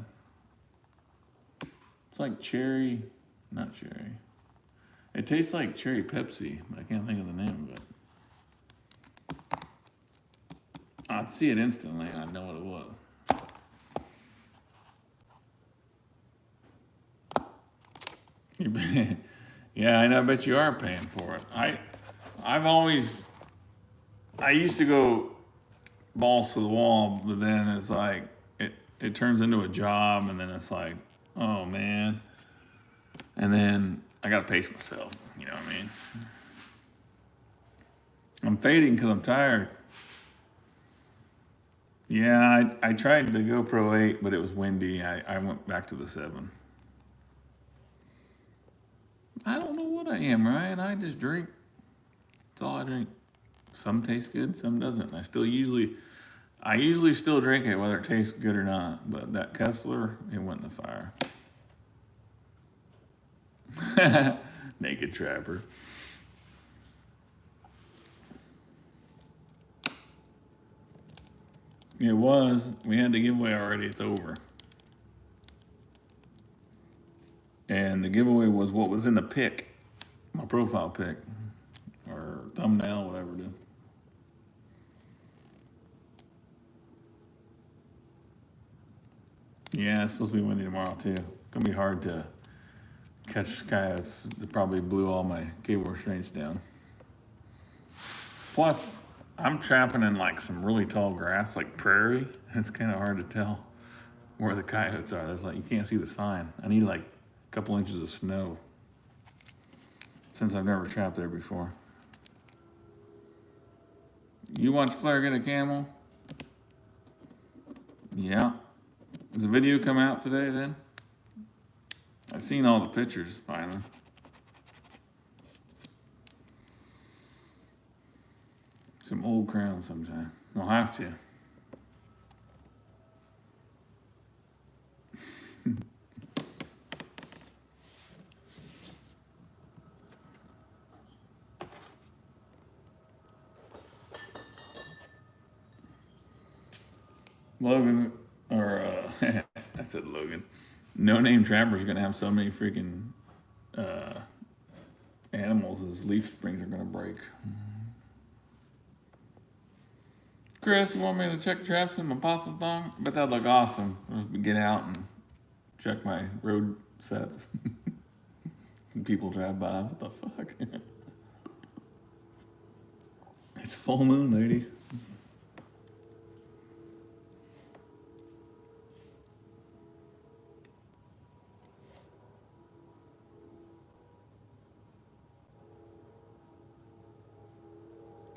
It's like cherry. Not cherry. It tastes like cherry Pepsi. I can't think of the name of it. I'd see it instantly and I'd know what it was. Yeah, I bet you are paying for it. I used to go balls to the wall, but then it's like it turns into a job, and then it's like, oh man. And then I gotta pace myself, you know what I mean? I'm fading because I'm tired. Yeah, I tried the GoPro 8, but it was windy. I went back to the 7. I don't know what I am, Ryan. I just drink. That's all I drink. Some taste good, some doesn't. I usually still drink it whether it tastes good or not. But that Kessler, it went in the fire. Naked Trapper. It was. We had the giveaway already. It's over. And the giveaway was what was in the pic, my profile pic, or thumbnail, whatever it is. Yeah, it's supposed to be windy tomorrow too. Gonna be hard to catch coyotes. They probably blew all my cable restraints down. Plus, I'm trapping in like some really tall grass, like prairie. It's kind of hard to tell where the coyotes are. There's like, you can't see the sign. I need like a couple inches of snow since I've never trapped there before. You watch Flair get a camel? Yeah. Does the video come out today then? I've seen all the pictures finally. Some old crowns sometime. I'll have to. Logan, or I said Logan. No Name Trapper's gonna have so many freaking animals his leaf springs are gonna break. Chris, you want me to check traps in my possum thong? I bet that'd look awesome. I'll just get out and check my road sets. And people drive by. What the fuck? It's full moon, ladies.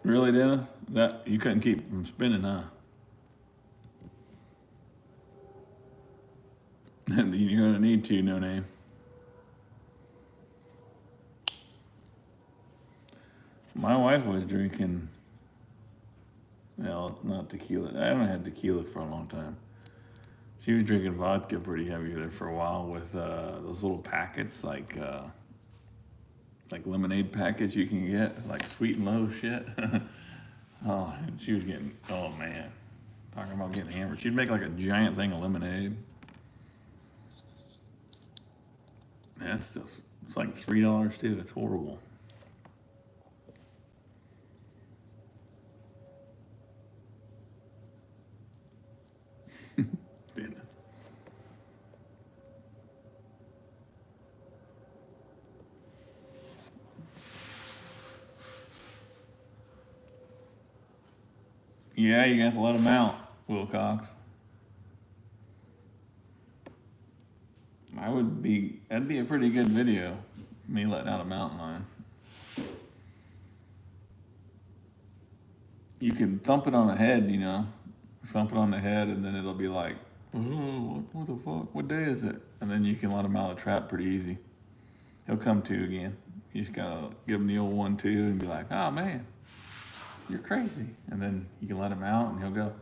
Really, Dennis? That you couldn't keep from spinning, huh? You're gonna need to, No Name. My wife was drinking, well, not tequila. I haven't had tequila for a long time. She was drinking vodka pretty heavy there for a while with those little packets, like lemonade packets you can get, like sweet and low shit. Oh, and she was getting, oh man, talking about getting hammered. She'd make like a giant thing of lemonade. Man, it's like $3 too. It's horrible. Goodness. Yeah, you got to let them out, Wilcox. That'd be a pretty good video, me letting out a mountain lion. You can thump it on the head, thump it on the head, and then it'll be like, oh, what the fuck? What day is it? And then you can let him out of the trap pretty easy. He'll come to again. You just gotta give him the old 1-2 and be like, oh man, you're crazy. And then you can let him out and he'll go.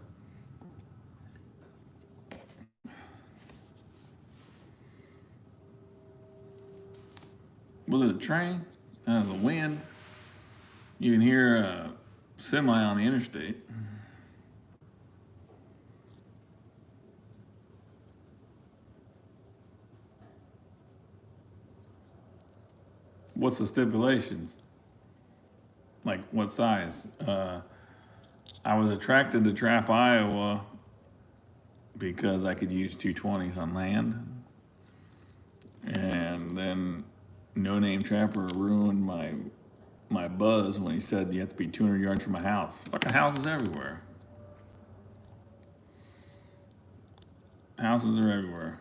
Was it a train? The wind. You can hear a semi on the interstate. What's the stipulations? Like what size? I was attracted to Trap Iowa because I could use 220s on land. And then No Name Trapper ruined my buzz when he said you have to be 200 yards from a house. Fucking houses everywhere. Houses are everywhere.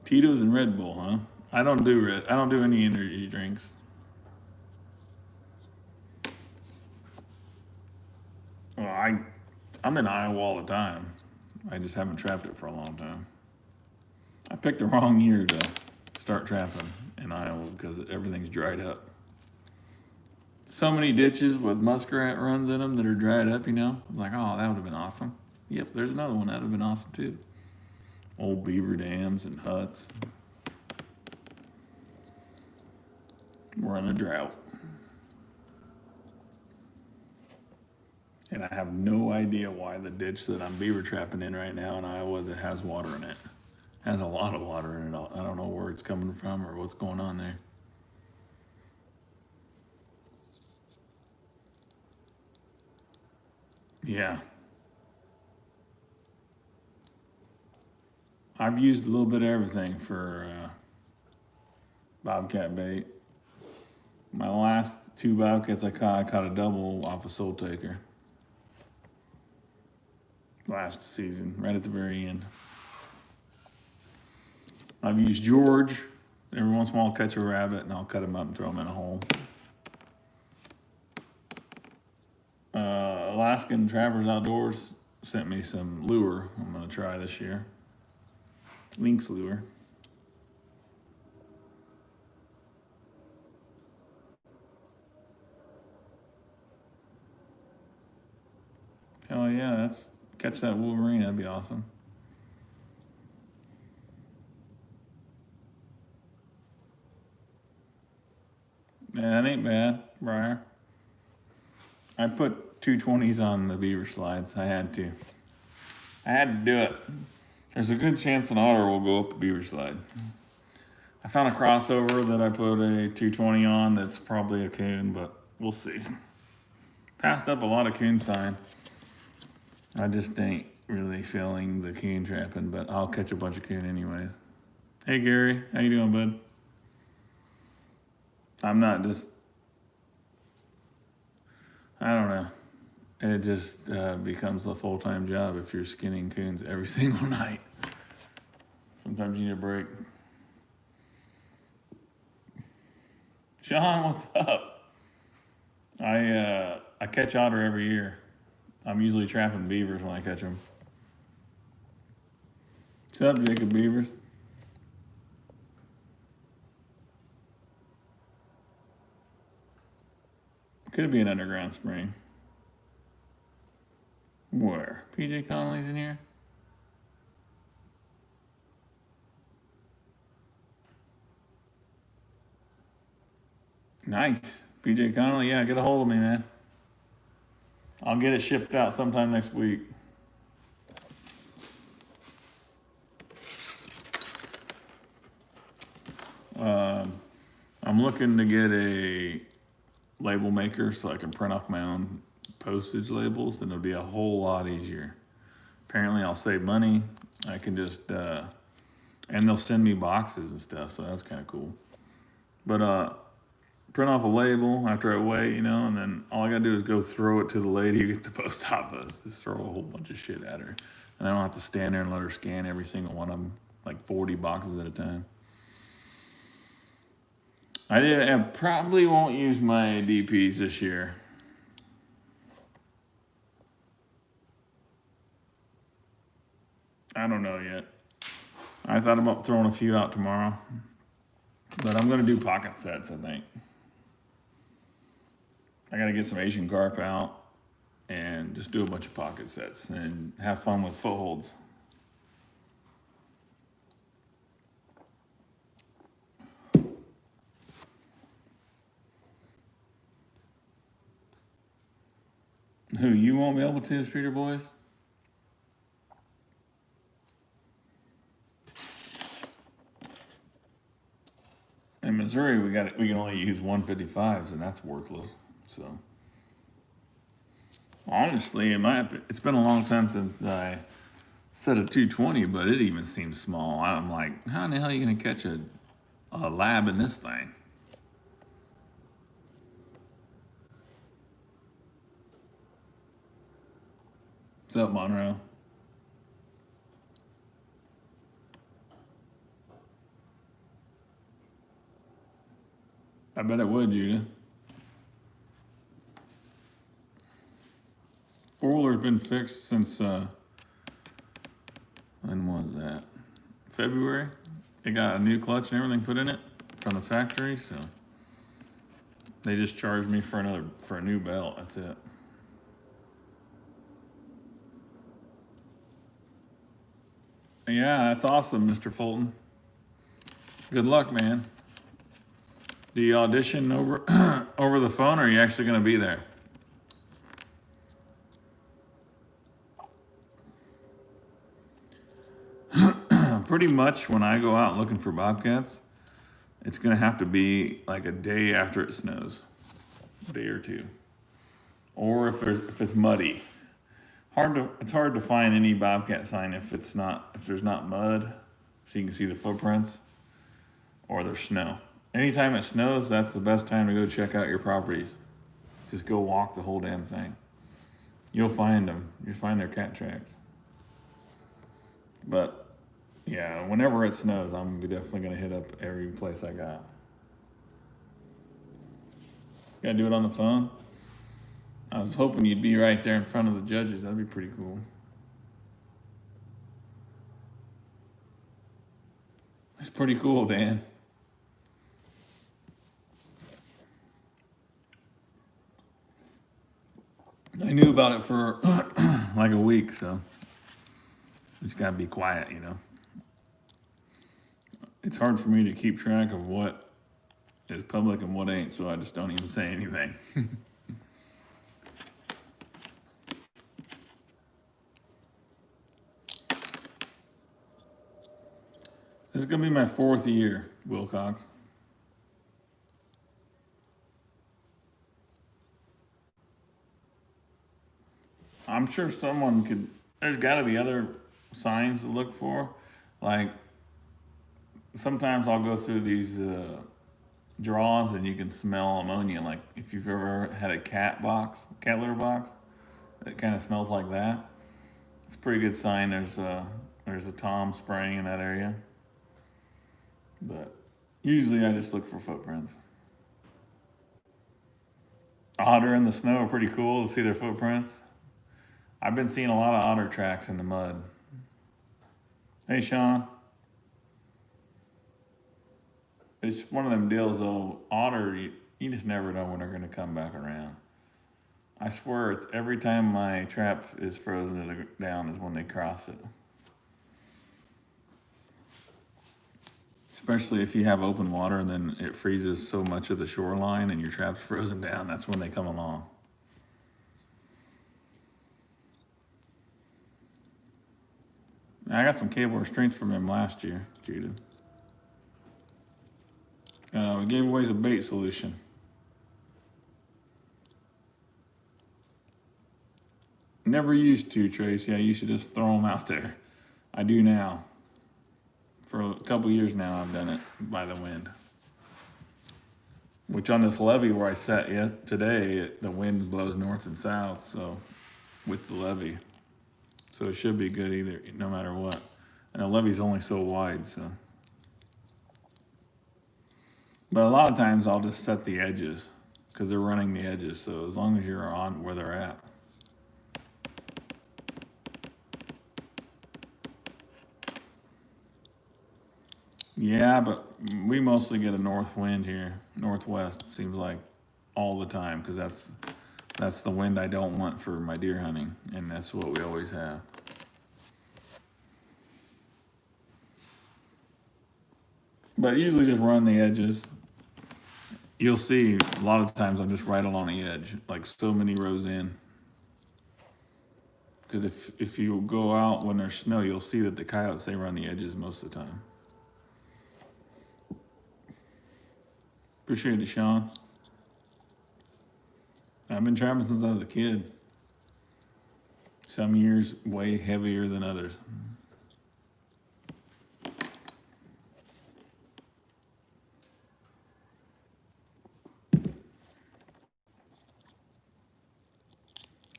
Tito's and Red Bull, huh? I don't do any energy drinks. Well, I'm in Iowa all the time. I just haven't trapped it for a long time. I picked the wrong year to start trapping in Iowa because everything's dried up. So many ditches with muskrat runs in them that are dried up, I'm like, oh, that would have been awesome. Yep, there's another one. That would have been awesome too. Old beaver dams and huts. We're in a drought. And I have no idea why the ditch that I'm beaver trapping in right now in Iowa that has water in it. Has a lot of water in it. I don't know where it's coming from or what's going on there. Yeah. I've used a little bit of everything for Bobcat bait. My last two bobcats I caught a double off a soul taker last season, right at the very end. I've used George. Every once in a while, I'll catch a rabbit and I'll cut him up and throw him in a hole. Alaskan Trappers Outdoors sent me some lure I'm going to try this year. Lynx lure. Hell yeah, that's catch that Wolverine, that'd be awesome. Yeah, that ain't bad, Briar. I put 220s on the beaver slides. I had to. I had to do it. There's a good chance an otter will go up a beaver slide. I found a crossover that I put a 220 on that's probably a coon, but we'll see. Passed up a lot of coon sign. I just ain't really feeling the coon trapping, but I'll catch a bunch of coon anyways. Hey Gary, how you doing, bud? I'm not just, I don't know. It just becomes a full-time job if you're skinning coons every single night. Sometimes you need a break. Sean, what's up? I catch otter every year. I'm usually trapping beavers when I catch them. What's up, Jacob Beavers? Could be an underground spring. Where? PJ Connolly's in here? Nice. PJ Connolly, yeah, get a hold of me, man. I'll get it shipped out sometime next week. I'm looking to get a label maker so I can print off my own postage labels, and it'll be a whole lot easier. Apparently, I'll save money. I can just, and they'll send me boxes and stuff, so that's kind of cool. But print off a label after I weigh, and then all I gotta do is go throw it to the lady at the post office. Just throw a whole bunch of shit at her. And I don't have to stand there and let her scan every single one of them, like 40 boxes at a time. I probably won't use my DPs this year. I don't know yet. I thought about throwing a few out tomorrow, but I'm gonna do pocket sets, I think. I gotta get some Asian carp out and just do a bunch of pocket sets and have fun with footholds. Who, you won't be able to, Streeter Boys? In Missouri, we can only use 155s, and that's worthless. So, honestly, it's been a long time since I set a 220, but it even seems small. I'm like, how in the hell are you gonna catch a lab in this thing? What's up, Monroe? I bet it would, Judah. Four-wheeler's been fixed since, when was that? February? It got a new clutch and everything put in it from the factory, so they just charged me for a new belt. That's it. Yeah, that's awesome, Mr. Fulton. Good luck, man. Do you audition over over the phone, or are you actually going to be there? Pretty much when I go out looking for bobcats, it's going to have to be like a day after it snows, a day or two. Or if it's muddy. It's hard to find any bobcat sign if there's not mud, so you can see the footprints, or there's snow. Anytime it snows, that's the best time to go check out your properties. Just go walk the whole damn thing. You'll find them. You'll find their cat tracks. But yeah, whenever it snows, I'm definitely gonna hit up every place I got. Gotta do it on the phone. I was hoping you'd be right there in front of the judges. That'd be pretty cool. It's pretty cool, Dan. I knew about it for like a week, so just gotta be quiet, you know. It's hard for me to keep track of what is public and what ain't, so I just don't even say anything. This is gonna be my 4th year, Wilcox. I'm sure someone could. There's got to be other signs to look for. Like sometimes I'll go through these draws and you can smell ammonia. Like if you've ever had a cat litter box, it kind of smells like that. It's a pretty good sign. There's a tom spraying in that area. But usually I just look for footprints. Otter in the snow are pretty cool to see their footprints. I've been seeing a lot of otter tracks in the mud. Hey, Sean. It's one of them deals, though. Otter, you just never know when they're going to come back around. I swear, it's every time my trap is frozen down is when they cross it. Especially if you have open water and then it freezes so much of the shoreline and your trap's frozen down, that's when they come along. I got some cable restraints from him last year, Judah. We gave away a bait solution. Never used to, Tracy. I used to just throw them out there. I do now. For a couple years now, I've done it by the wind. Which on this levee where I sat today, the wind blows north and south, so with the levee. So it should be good either, no matter what. And the levee's only so wide, so. But a lot of times I'll just set the edges because they're running the edges. So as long as you're on where they're at. Yeah, but we mostly get a north wind here, northwest, seems like all the time, because that's the wind I don't want for my deer hunting, and that's what we always have. But usually just run the edges. You'll see a lot of times I'm just right along the edge, like so many rows in. Because if you go out when there's snow, you'll see that the coyotes, they run the edges most of the time. Appreciate it, Sean. I've been trapping since I was a kid. Some years way heavier than others.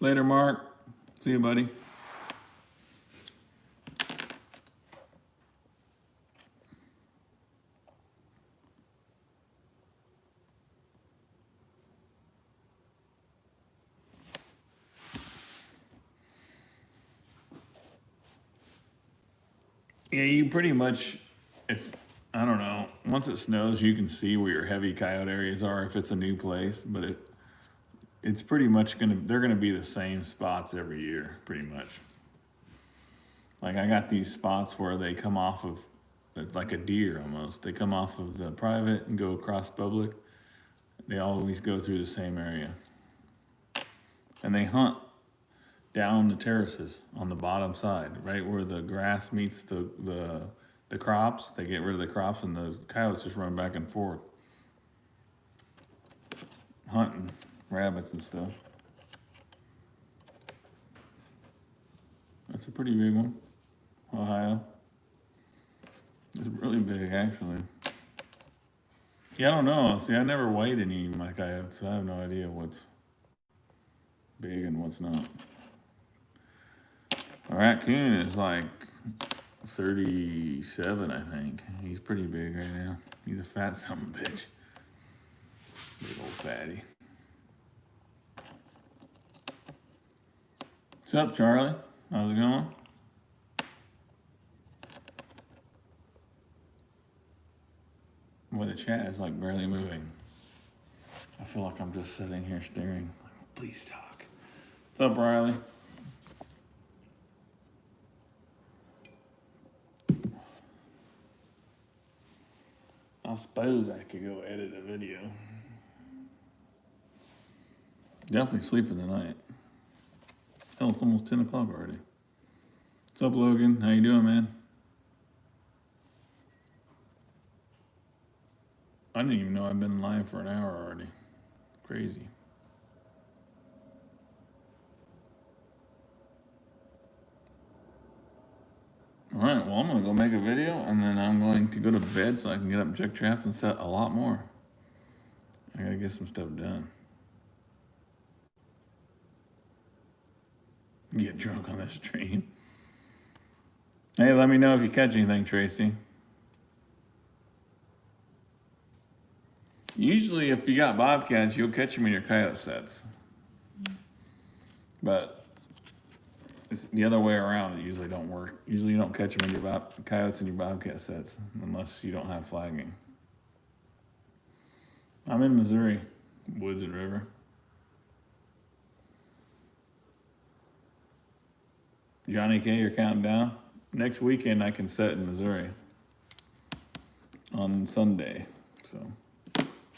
Later, Mark. See you, buddy. Yeah, you pretty much, I don't know, once it snows, you can see where your heavy coyote areas are if it's a new place, but it's pretty much they're gonna be the same spots every year, pretty much. Like I got these spots where they come off of, it's like a deer almost. They come off of the private and go across public. They always go through the same area. And they hunt down the terraces on the bottom side, right where the grass meets the crops. They get rid of the crops and the coyotes just run back and forth, hunting rabbits and stuff. It's a pretty big one. Ohio. It's really big, actually. Yeah, I don't know. See, I never weighed any of my coyotes, so I have no idea what's big and what's not. A raccoon is like 37, I think. He's pretty big right now. He's a fat son of a bitch. Big old fatty. What's up, Charlie? How's it going? Boy, the chat is like barely moving. I feel like I'm just sitting here staring. Like, please talk. What's up, Riley? I suppose I could go edit a video. Definitely sleeping tonight. Hell, it's almost 10 o'clock already. What's up, Logan? How you doing, man? I didn't even know I've been live for an hour already. Crazy. All right, well, I'm going to go make a video, and then I'm going to go to bed so I can get up and check traps and set a lot more. I got to get some stuff done. Get drunk on this stream. Hey, let me know if you catch anything, Tracy. Usually, if you got bobcats, you'll catch them in your coyote sets. But it's the other way around. It usually don't work. Usually, you don't catch them in your coyotes in your bobcat sets unless you don't have flagging. I'm in Missouri, woods and river. Johnny K, you're counting down? Next weekend, I can set in Missouri on Sunday. So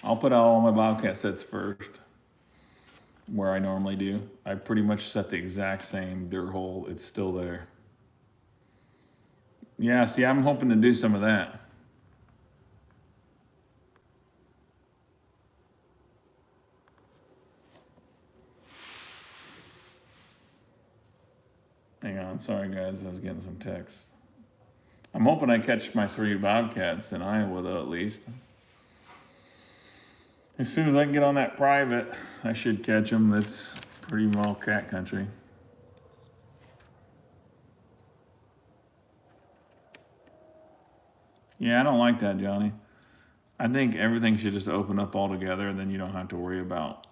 I'll put out all my bobcat sets first, where I normally do. I pretty much set the exact same dirt hole. It's still there. Yeah, see, I'm hoping to do some of that. Hang on, sorry guys, I was getting some texts. I'm hoping I catch my 3 bobcats in Iowa, though, at least. As soon as I can get on that private, I should catch them. That's pretty well cat country. Yeah, I don't like that, Johnny. I think everything should just open up altogether, and then you don't have to worry about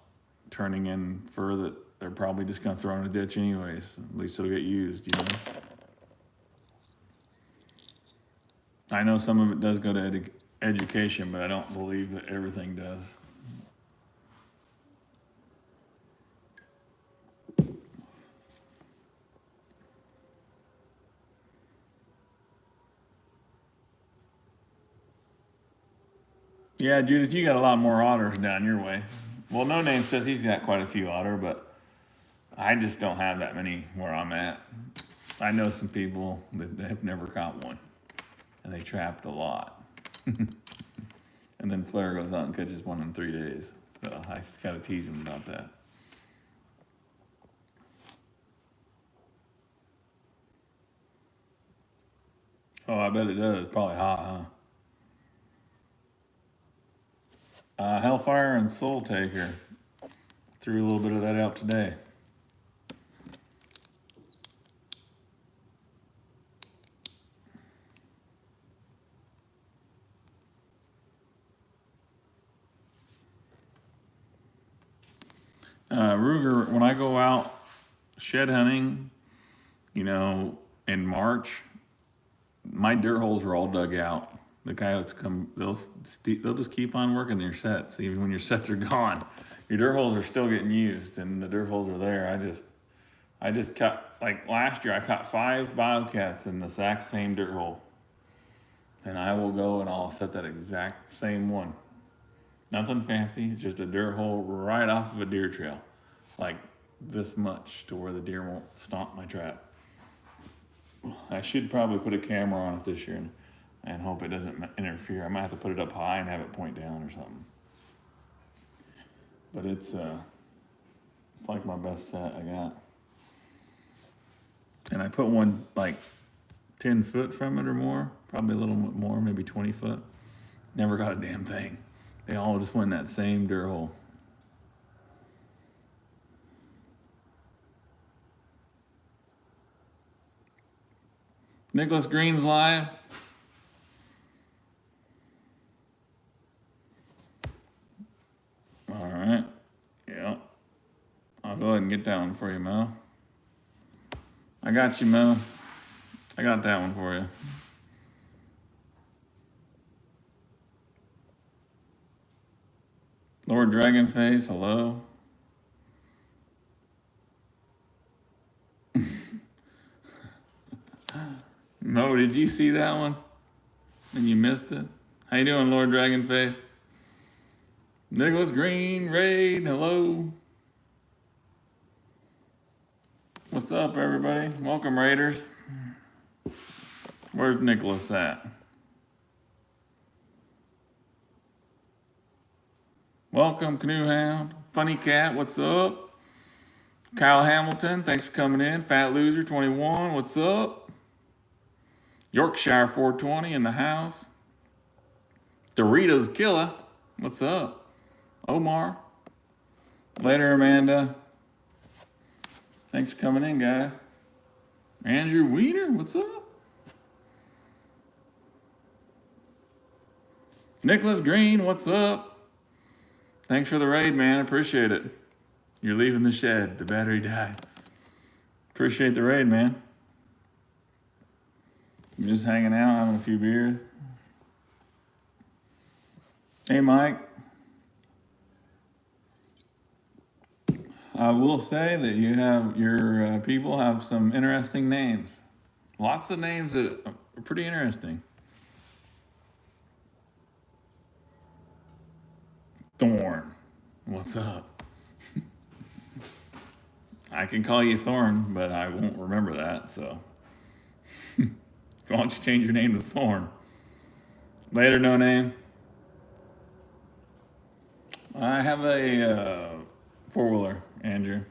turning in fur that they're probably just going to throw in a ditch anyways. At least it'll get used, you know? I know some of it does go to education, but I don't believe that everything does. Yeah, Judith, you got a lot more otters down your way. Well, No Name says he's got quite a few otter, but I just don't have that many where I'm at. I know some people that have never caught one, and they trapped a lot. And then Flair goes out and catches one in 3 days. So I just gotta tease him about that. Oh, I bet it does. It's probably hot, huh? Hellfire and Soul Taker. Threw a little bit of that out today. Ruger, when I go out shed hunting, you know, in March, my dirt holes are all dug out. The coyotes come, they'll just keep on working their sets, even when your sets are gone. Your dirt holes are still getting used, and the dirt holes are there. I just caught, like last year, I caught 5 bobcats in the exact same dirt hole. And I will go and I'll set that exact same one. Nothing fancy, it's just a dirt hole right off of a deer trail. Like this much to where the deer won't stomp my trap. I should probably put a camera on it this year and hope it doesn't interfere. I might have to put it up high and have it point down or something. But it's like my best set I got. And I put one like 10 foot from it or more, probably a little bit more, maybe 20 foot. Never got a damn thing. They all just went in that same dirt hole. Nicholas Green's live. All right. Yeah. I'll go ahead and get that one for you, Mo. I got you, Mo. I got that one for you. Lord Dragonface, hello. Mo, did you see that one? And you missed it? How you doing, Lord Dragonface? Nicholas Green, Raid, hello. What's up, everybody? Welcome, Raiders. Where's Nicholas at? Welcome, Canoe Hound. Funny Cat, what's up? Kyle Hamilton, thanks for coming in. Fat Loser 21, what's up? Yorkshire 420 in the house. Doritos Killer, what's up? Omar. Later, Amanda. Thanks for coming in, guys. Andrew Wiener, what's up? Nicholas Green, what's up? Thanks for the raid, man. Appreciate it. You're leaving the shed. The battery died. Appreciate the raid, man. I'm just hanging out, having a few beers. Hey, Mike. I will say that you have your people have some interesting names. Lots of names that are pretty interesting. Thorn, what's up? I can call you Thorn, but I won't remember that, so. Why don't you change your name to Thorn? Later, no name. I have a four-wheeler, Andrew.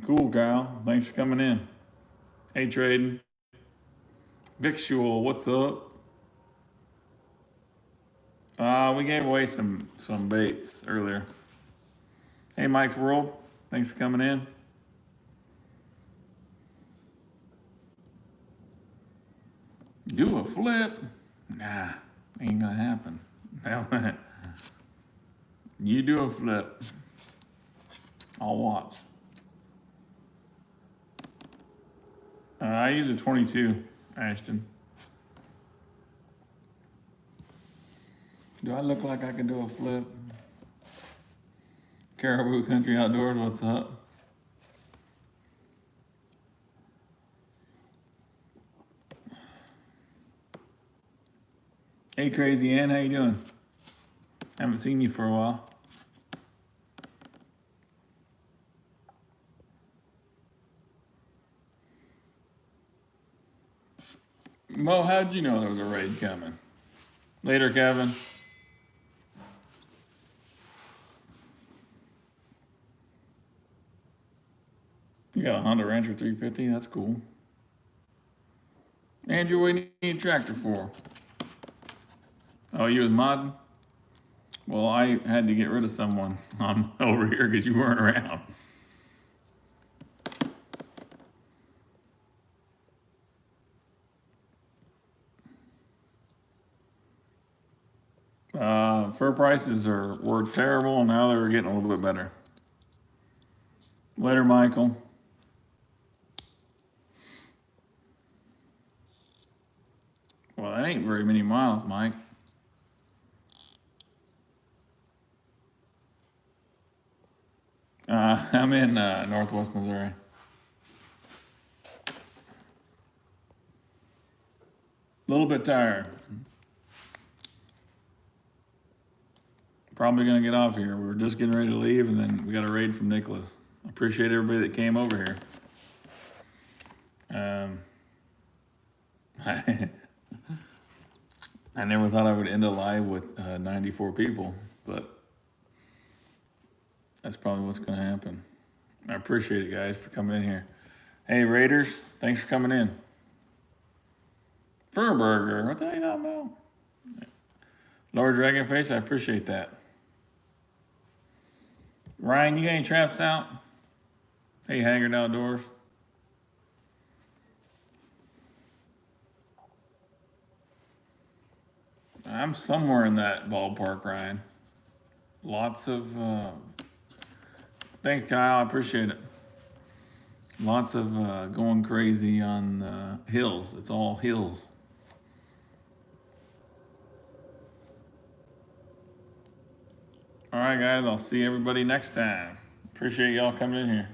Cool, Kyle. Thanks for coming in. Hey, Traden. Victual, what's up? We gave away some baits earlier. Hey, Mike's World. Thanks for coming in. Do a flip? Nah, ain't gonna happen. You do a flip. I'll watch. I use a 22, Ashton. Do I look like I can do a flip? Caribou Country Outdoors, what's up? Hey, Crazy Ann, how you doing? Haven't seen you for a while. Mo, how'd you know there was a raid coming? Later, Kevin. You got a Honda Rancher 350? That's cool. Andrew, what do you need a tractor for? Oh, you was modding? Well, I had to get rid of someone on over here because you weren't around. Fur prices were terrible, and now they're getting a little bit better. Later, Michael. Well, that ain't very many miles, Mike. I'm in Northwest Missouri. A little bit tired. Probably gonna get off here. We were just getting ready to leave, and then we got a raid from Nicholas. I appreciate everybody that came over here. I never thought I would end a live with 94 people, but that's probably what's gonna happen. I appreciate it, guys, for coming in here. Hey, Raiders, thanks for coming in. Fur burger, what the hell you talking about? Lord Dragonface, I appreciate that. Ryan, you got any traps out? Hey, Haggard Outdoors. I'm somewhere in that ballpark, Ryan. Lots of, thanks, Kyle, I appreciate it. Lots of going crazy on hills. It's all hills. All right, guys, I'll see everybody next time. Appreciate y'all coming in here.